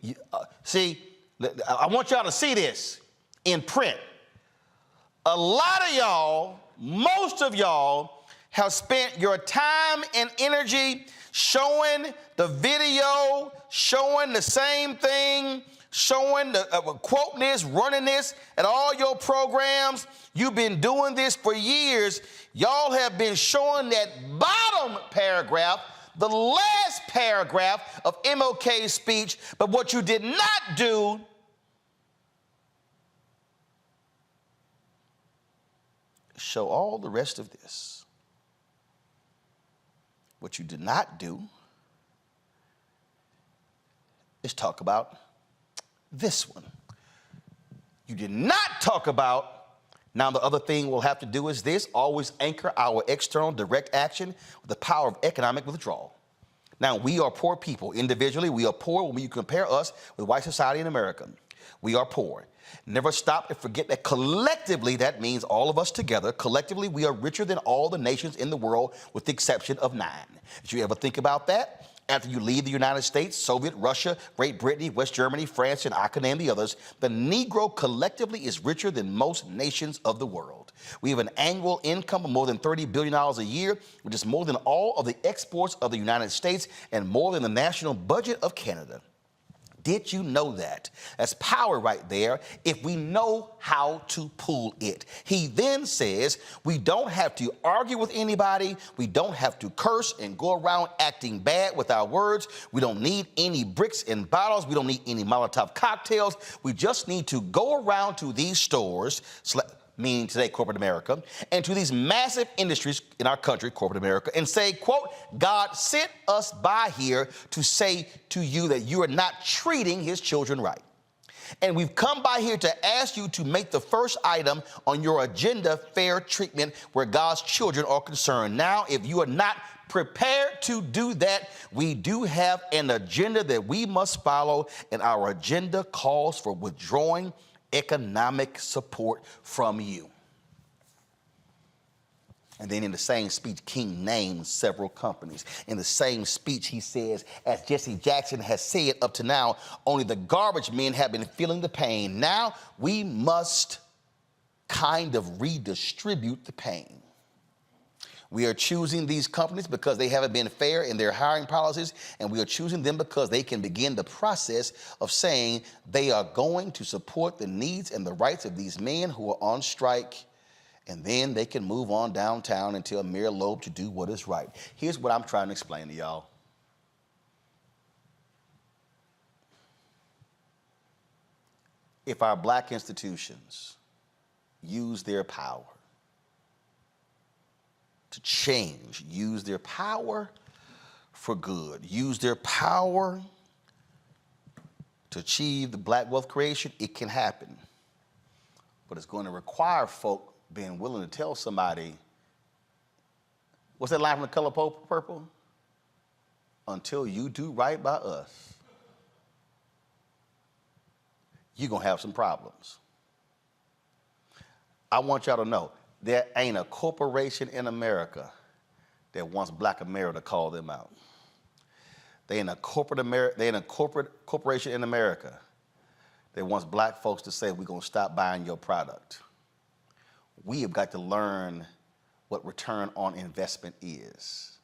I want y'all to see this in print. A lot of y'all, most of y'all, have spent your time and energy showing the video, showing the same thing, showing the quoting this, running this at all your programs. You've been doing this for years. Y'all have been showing that bottom paragraph, the last paragraph of MLK's speech, but what you did not do is show all the rest of this. What you did not do is talk about this one. You did not talk about, now the other thing we'll have to do is this, always anchor our external direct action with the power of economic withdrawal. Now, we are poor people. Individually, we are poor when you compare us with white society in America. We are poor. Never stop and forget that collectively, that means all of us together, collectively, we are richer than all the nations in the world with the exception of 9. Did you ever think about that? After you leave the United States, Soviet, Russia, Great Britain, West Germany, France, and I can name the others, the Negro collectively is richer than most nations of the world. We have an annual income of more than $30 billion a year, which is more than all of the exports of the United States and more than the national budget of Canada. Did you know that? That's power right there if we know how to pull it. He then says we don't have to argue with anybody. We don't have to curse and go around acting bad with our words. We don't need any bricks and bottles. We don't need any Molotov cocktails. We just need to go around to these stores, meaning today corporate America, and to these massive industries in our country, corporate America, and say, quote, God sent us by here to say to you that you are not treating his children right. And we've come by here to ask you to make the first item on your agenda fair treatment where God's children are concerned. Now, if you are not prepared to do that, we do have an agenda that we must follow, and our agenda calls for withdrawing economic support from you. And then in the same speech, King names several companies. In the same speech, he says, as Jesse Jackson has said up to now, only the garbage men have been feeling the pain. Now we must kind of redistribute the pain. We are choosing these companies because they haven't been fair in their hiring policies, and we are choosing them because they can begin the process of saying they are going to support the needs and the rights of these men who are on strike, and then they can move on downtown and tell Mayor Loeb to do what is right. Here's what I'm trying to explain to y'all. If our black institutions use their power to change, use their power for good, use their power to achieve the black wealth creation, it can happen. But it's going to require folk being willing to tell somebody, what's that line from The Color Purple? Until you do right by us, you're going to have some problems. I want y'all to know, There ain't a corporation in America that wants Black America to call them out. They in a corporate corporation in America that wants Black folks to say, we're gonna stop buying your product. We have got to learn what return on investment is.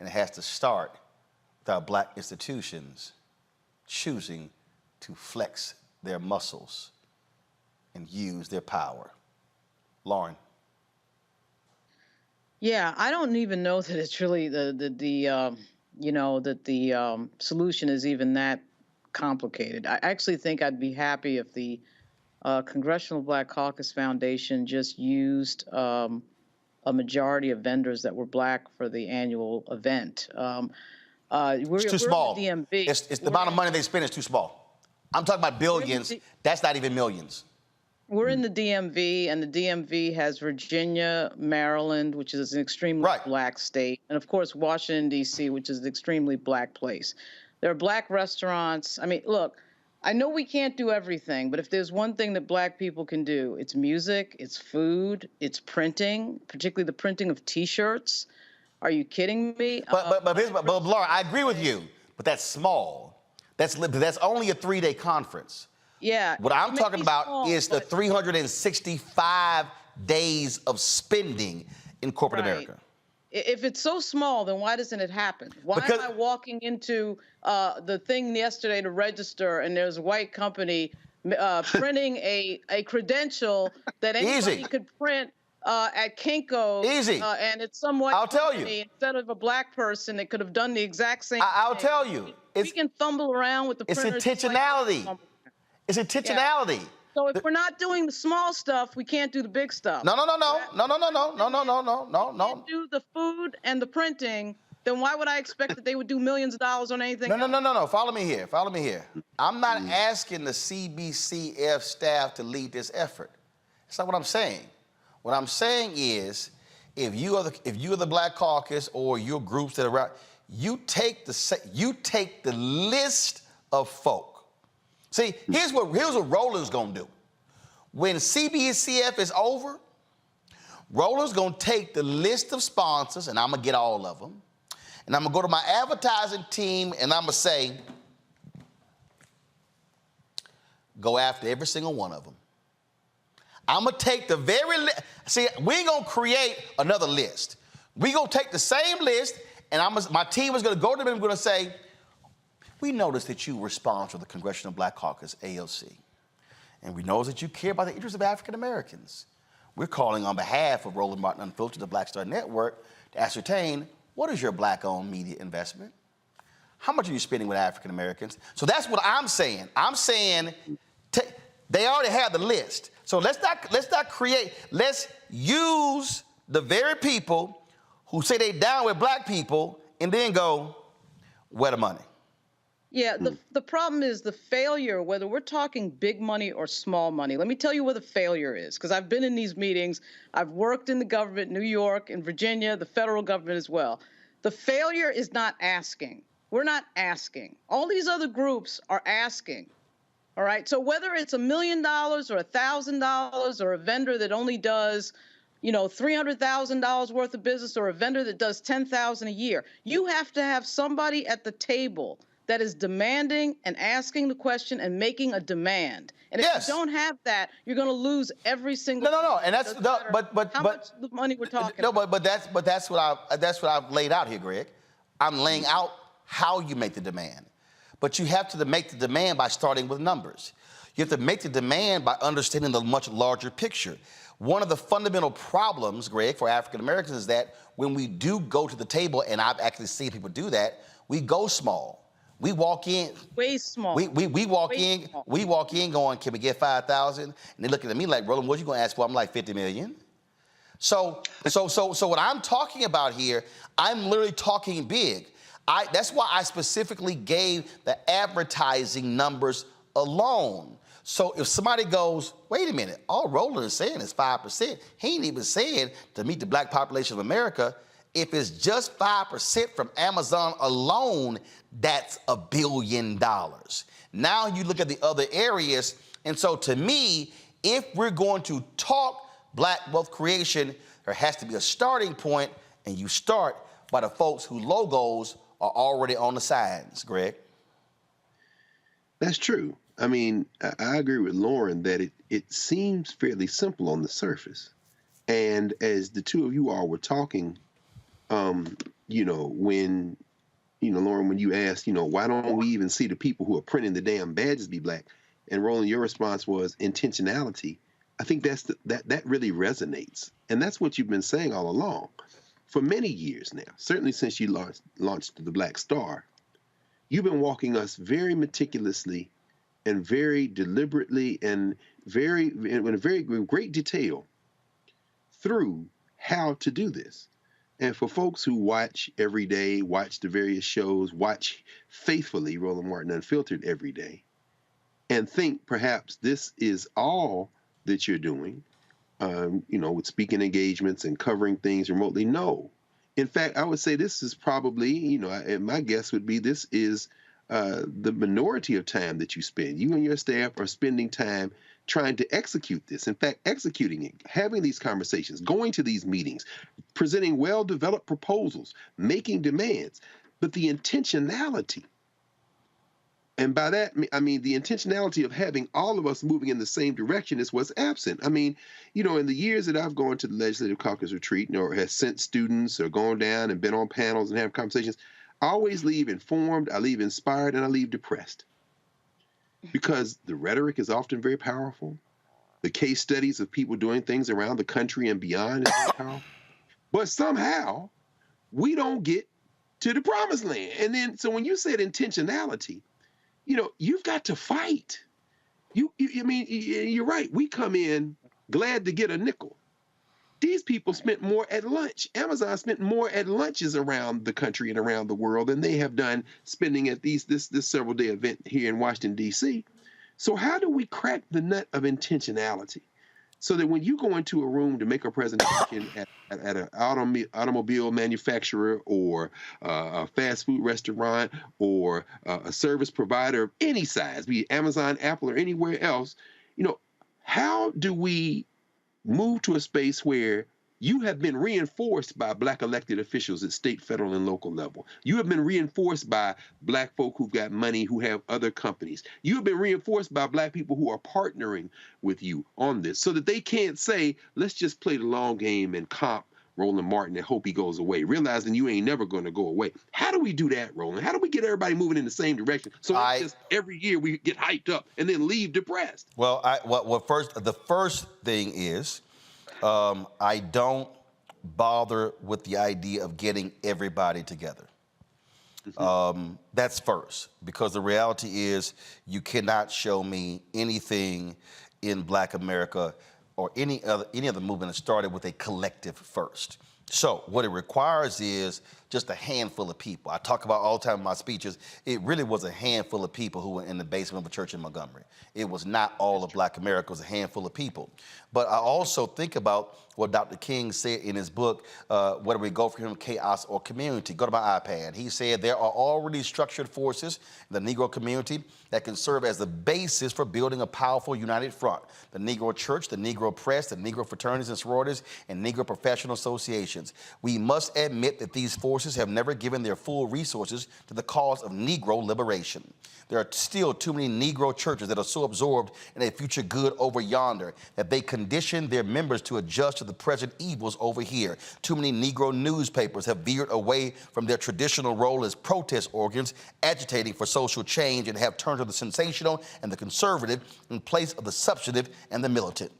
And it has to start with our Black institutions choosing to flex their muscles and use their power. Lauren. Yeah, I don't even know that it's really the solution is even that complicated. I actually think I'd be happy if the Congressional Black Caucus Foundation just used a majority of vendors that were Black for the annual event. It's too small. The DMV. It's the amount of money they spend is too small. I'm talking about billions. That's not even millions. We're in the DMV, and the DMV has Virginia, Maryland, which is an extremely Black state, and of course, Washington, D.C., which is an extremely Black place. There are Black restaurants. I mean, look, I know we can't do everything, but if there's one thing that Black people can do, it's music, it's food, it's printing, particularly the printing of T-shirts. Are you kidding me? But Laura, I agree with you, but that's small. That's only a 3-day conference. Yeah. What I'm talking about is the 365 days of spending in corporate America. If it's so small, then why doesn't it happen? Why am I walking into the thing yesterday to register, and there's a white company printing a credential that anybody could print at Kinko's? Easy. And it's some white company, instead of a Black person that could have done the exact same thing. I'll tell you. We can fumble around with the printers. It's intentionality. It's intentionality. Yeah. So if we're not doing the small stuff, we can't do the big stuff. No. Can't do the food and the printing, then why would I expect that they would do millions of dollars on anything else? No. Follow me here. I'm not asking the CBCF staff to lead this effort. That's not what I'm saying. What I'm saying is, if you are the Black Caucus or your groups that are around, you take the list of folk. See, here's what Roland's gonna do. When CBCF is over, Roland's gonna take the list of sponsors, and I'm gonna get all of them, and I'm gonna go to my advertising team, and I'm gonna say, go after every single one of them. I'm gonna take the very list. See, we ain't gonna create another list. We gonna take the same list, and my team is gonna go to them and we're gonna say, we noticed that you were sponsored of the Congressional Black Caucus, AOC. And we know that you care about the interests of African Americans. We're calling on behalf of Roland Martin Unfiltered, the Black Star Network, to ascertain, what is your Black-owned media investment? How much are you spending with African Americans? So that's what I'm saying. I'm saying they already have the list. So let's not create, let's use the very people who say they down with Black people and then go, where the money? Yeah, the problem is the failure, whether we're talking big money or small money. Let me tell you where the failure is, because I've been in these meetings. I've worked in the government, New York and Virginia, the federal government as well. The failure is not asking. We're not asking. All these other groups are asking. All right, so whether it's $1 million or $1,000 or a vendor that only does, $300,000 worth of business, or a vendor that does $10,000 a year, you have to have somebody at the table that is demanding and asking the question and making a demand. And if you don't have that, you're going to lose every single. No. And that's how much the money we're talking. No, but that's what I've laid out here, Greg. I'm laying out how you make the demand, but you have to make the demand by starting with numbers. You have to make the demand by understanding the much larger picture. One of the fundamental problems, Greg, for African Americans is that when we do go to the table, and I've actually seen people do that, we go small. We walk in way small. We walk in. Small. We walk in going, can we get 5,000? And they're looking at me like, Roland, what you gonna ask for? I'm like 50 million. So what I'm talking about here, I'm literally talking big. That's why I specifically gave the advertising numbers alone. So if somebody goes, wait a minute, all Roland is saying is 5%. He ain't even saying to meet the Black population of America. If it's just 5% from Amazon alone, that's $1 billion. Now you look at the other areas, and so to me, if we're going to talk black wealth creation, there has to be a starting point, and you start by the folks whose logos are already on the signs, Greg. That's true. I mean, I agree with Lauren that it seems fairly simple on the surface. And as the two of you all were talking, you know, when, you know, Lauren, when you asked, you know, why don't we even see the people who are printing the damn badges be black? And Roland, your response was intentionality. I think that really resonates. And that's what you've been saying all along. For many years now, certainly since you launched the Black Star, you've been walking us very meticulously and very deliberately and in great detail through how to do this. And for folks who watch every day, watch the various shows, watch faithfully Roland Martin Unfiltered every day, and think perhaps this is all that you're doing, you know, with speaking engagements and covering things remotely. No. In fact, I would say this is probably, you know, and my guess would be this is the minority of time that you spend. You and your staff are spending time trying to execute this. In fact, executing it, having these conversations, going to these meetings, presenting well-developed proposals, making demands. But the intentionality, and by that, I mean the intentionality of having all of us moving in the same direction is what's absent. I mean, you know, in the years that I've gone to the Legislative Caucus Retreat, you know, or has sent students or gone down and been on panels and have conversations, I always leave informed, I leave inspired, and I leave depressed. Because the rhetoric is often very powerful. The case studies of people doing things around the country and beyond is very powerful. But somehow, we don't get to the promised land. And then, so when you said intentionality, you know, you've got to fight. I mean, you're right. We come in glad to get a nickel. These people spent more at lunch. Amazon spent more at lunches around the country and around the world than they have done spending at this several-day event here in Washington, D.C. So how do we crack the nut of intentionality so that when you go into a room to make a presentation at an automobile manufacturer or a fast food restaurant or a service provider of any size, be it Amazon, Apple, or anywhere else, you know, how do we move to a space where you have been reinforced by Black elected officials at state, federal, and local level. You have been reinforced by Black folk who've got money, who have other companies. You have been reinforced by Black people who are partnering with you on this so that they can't say, let's just play the long game and comp Roland Martin and hope he goes away, realizing you ain't never going to go away. How do we do that, Roland? How do we get everybody moving in the same direction so just every year we get hyped up and then leave depressed? Well, the first thing is I don't bother with the idea of getting everybody together. That's first, because the reality is you cannot show me anything in Black America or any other movement that started with a collective first. So what it requires is just a handful of people. I talk about all the time in my speeches, it really was a handful of people who were in the basement of a church in Montgomery. It was not all of Black America, it was a handful of people. But I also think about what Dr. King said in his book, Whether We Go For Him, Chaos or Community. Go to my iPad. He said there are already structured forces in the Negro community that can serve as the basis for building a powerful united front. The Negro Church, the Negro Press, the Negro fraternities and sororities, and Negro professional associations. We must admit that these forces have never given their full resources to the cause of Negro liberation. There are still too many Negro churches that are so absorbed in a future good over yonder that they condition their members to adjust to the present evils over here. Too many Negro newspapers have veered away from their traditional role as protest organs, agitating for social change, and have turned to the sensational and the conservative in place of the substantive and the militant.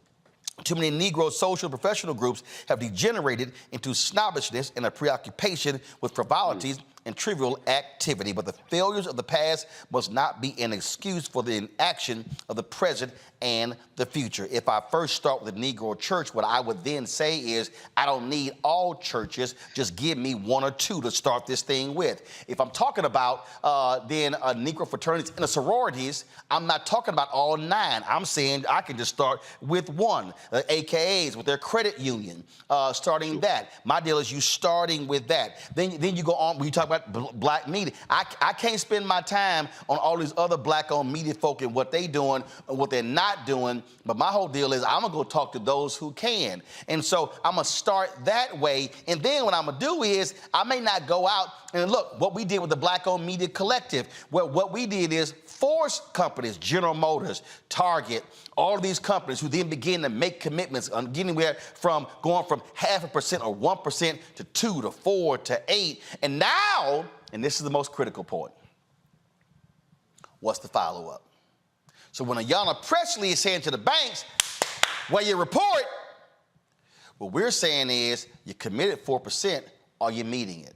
Too many Negro social and professional groups have degenerated into snobbishness and a preoccupation with frivolities and trivial activity. But the failures of the past must not be an excuse for the inaction of the present and the future. If I first start with the Negro church, what I would then say is, I don't need all churches, just give me one or two to start this thing with. If I'm talking about then Negro fraternities and the sororities, I'm not talking about all 9. I'm saying I can just start with one, AKAs with their credit union, starting that. My deal is you starting with that. Then you go on, when you talk about black media. I can't spend my time on all these other black-owned media folk and what they doing and what they're not doing. But my whole deal is I'm gonna go talk to those who can. And so I'm gonna start that way. And then what I'm gonna do is I may not go out and look what we did with the Black-Owned Media Collective, where what we did is force companies, General Motors, Target, all of these companies who then begin to make commitments on anywhere from going from 0.5% or 1% to 2 to 4 to 8. And now, and this is the most critical point, what's the follow-up? So when Ayanna Pressley is saying to the banks, well, you report, what we're saying is you committed 4%, are you meeting it?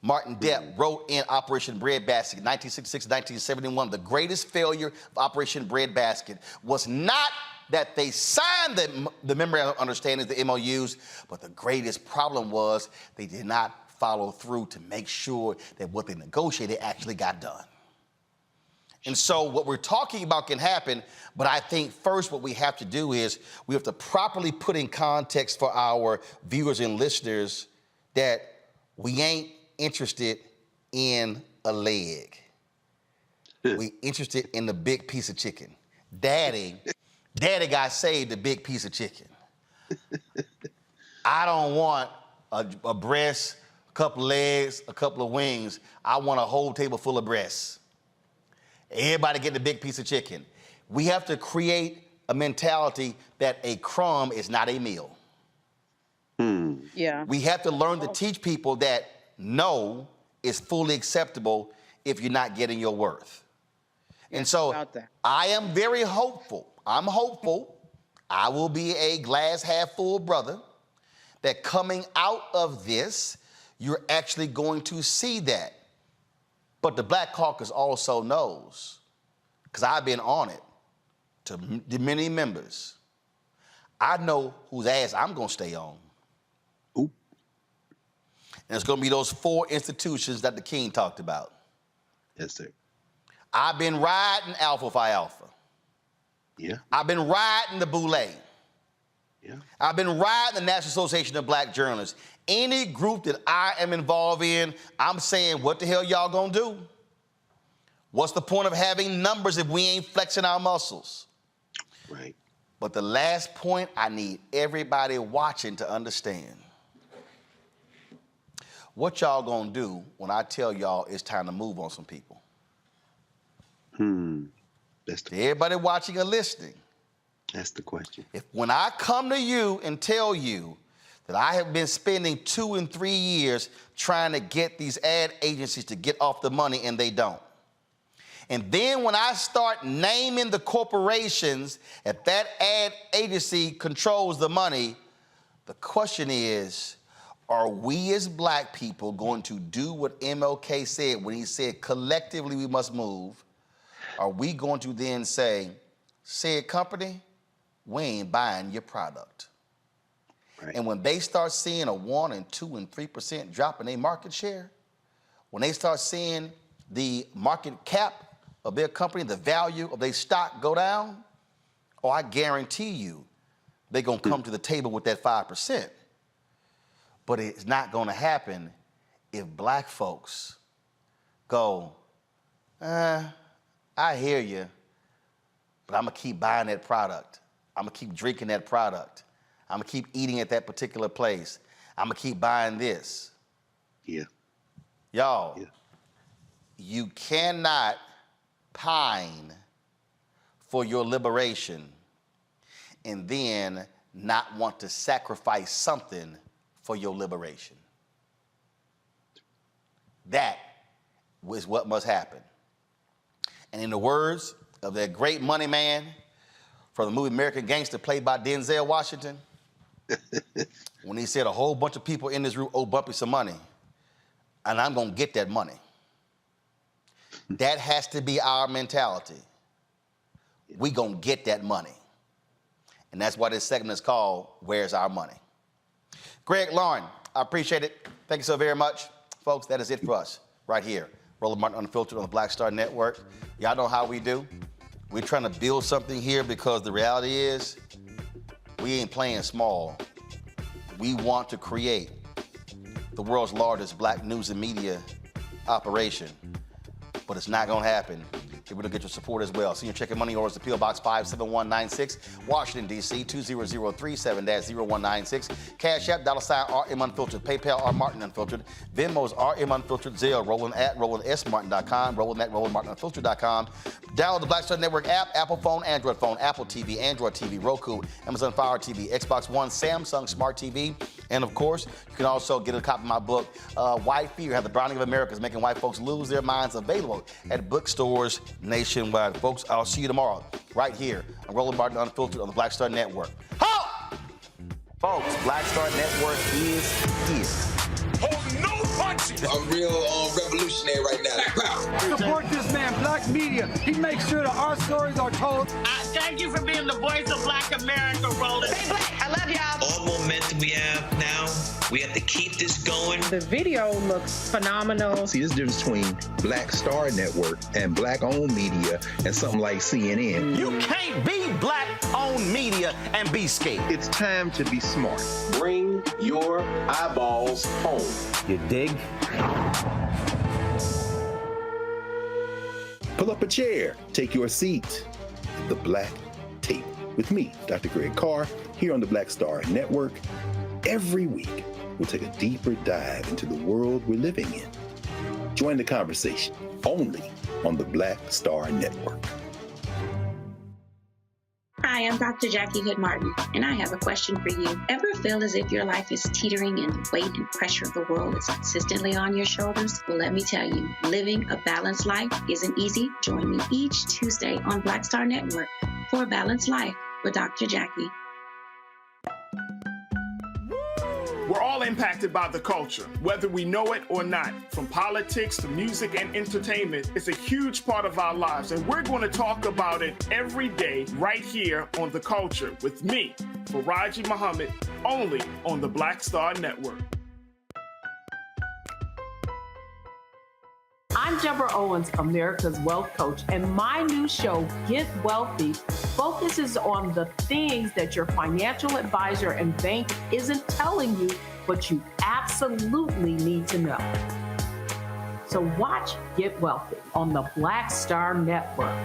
Martin Dept wrote in Operation Breadbasket, 1966, 1971, the greatest failure of Operation Breadbasket was not that they signed the memorandum of understanding, the MOUs, but the greatest problem was they did not follow through to make sure that what they negotiated actually got done. And so what we're talking about can happen, but I think first what we have to do is we have to properly put in context for our viewers and listeners that we ain't interested in a leg. We interested in the big piece of chicken. Daddy got saved the big piece of chicken. I don't want a breast, a couple legs, a couple of wings. I want a whole table full of breasts. Everybody get the big piece of chicken. We have to create a mentality that a crumb is not a meal. Yeah. We have to learn to teach people that no is fully acceptable if you're not getting your worth. And so I am very hopeful. I'm hopeful I will be a glass half full brother that coming out of this, you're actually going to see that. But the Black Caucus also knows, because I've been on it to many members, I know whose ass I'm going to stay on. And it's going to be those 4 institutions that the King talked about. Yes, sir. I've been riding Alpha Phi Alpha. Yeah. I've been riding the Boule. Yeah. I've been riding the National Association of Black Journalists. Any group that I am involved in, I'm saying, what the hell y'all gonna do? What's the point of having numbers if we ain't flexing our muscles? Right. But the last point I need everybody watching to understand. What y'all gonna do when I tell y'all it's time to move on some people? That's the everybody watching or listening. That's the question. If when I come to you and tell you that I have been spending 2 and 3 years trying to get these ad agencies to get off the money and they don't. And then when I start naming the corporations, if that ad agency controls the money, the question is, are we as black people going to do what MLK said when he said collectively we must move? Are we going to then say, said company, we ain't buying your product? Right. And when they start seeing a 1 and 2 and 3% drop in their market share, when they start seeing the market cap of their company, the value of their stock go down, oh, I guarantee you they're going to come to the table with that 5%. But it's not going to happen if black folks go, I hear you, but I'm going to keep buying that product. I'm going to keep drinking that product. I'm going to keep eating at that particular place. I'm going to keep buying this. Yeah. Y'all, you cannot pine for your liberation and then not want to sacrifice something for your liberation. That is what must happen. And in the words of that great money man from the movie American Gangster, played by Denzel Washington, when he said a whole bunch of people in this room owe Bumpy some money, and I'm gonna get that money. That has to be our mentality. We gonna get that money. And that's why this segment is called, Where's Our Money? Greg, Lauren, I appreciate it. Thank you so very much. Folks, that is it for us right here. Roland Martin Unfiltered on the Black Star Network. Y'all know how we do. We're trying to build something here because the reality is we ain't playing small. We want to create the world's largest black news and media operation. But it's not going to happen if we don't get your support as well. Senior checking money orders to P.O. Box 57196, Washington, D.C. 20037-0196. Cash App, $RM Unfiltered. PayPal, R Martin Unfiltered. Venmo's RM Unfiltered. Zelle, Roland@RolandSMartin.com. Roland@RolandMartinUnfiltered.com. Download the Black Star Network app, Apple phone, Android phone, Apple TV, Android TV, Roku, Amazon Fire TV, Xbox One, Samsung Smart TV. And of course, you can also get a copy of my book, White Fear, How the Browning of America is Making White Folks Lose Their Minds, available at bookstores nationwide. Folks, I'll see you tomorrow right here on Roland Martin Unfiltered on the Black Star Network. Ho! Folks, Black Star Network is here. Oh, no punches! I'm real revolutionary right now. Support this man, Black Media. He makes sure that our stories are told. Thank you for being the voice of Black America, Roland. Stay black. I love y'all. All momentum we have now, we have to keep this going. The video looks phenomenal. See, there's a difference between Black Star Network and Black-owned media and something like CNN. You can't be Black-owned media and be scared. It's time to be smart. Bring your eyeballs home. You dig? Pull up a chair. Take your seat. The Black Tape with me, Dr. Greg Carr, here on the Black Star Network. Every week, we'll take a deeper dive into the world we're living in. Join the conversation only on the Black Star Network. Hi, I'm Dr. Jackie Hood Martin, and I have a question for you. Ever feel as if your life is teetering and the weight and pressure of the world is consistently on your shoulders? Well, let me tell you, living a balanced life isn't easy. Join me each Tuesday on Black Star Network for A Balanced Life with Dr. Jackie. We're all impacted by the culture, whether we know it or not. From politics to music and entertainment, it's a huge part of our lives, and we're going to talk about it every day right here on The Culture with me, Faraji Muhammad, only on the Black Star Network. I'm Deborah Owens, America's Wealth Coach, and my new show, Get Wealthy, focuses on the things that your financial advisor and bank isn't telling you, but you absolutely need to know. So watch Get Wealthy on the Black Star Network.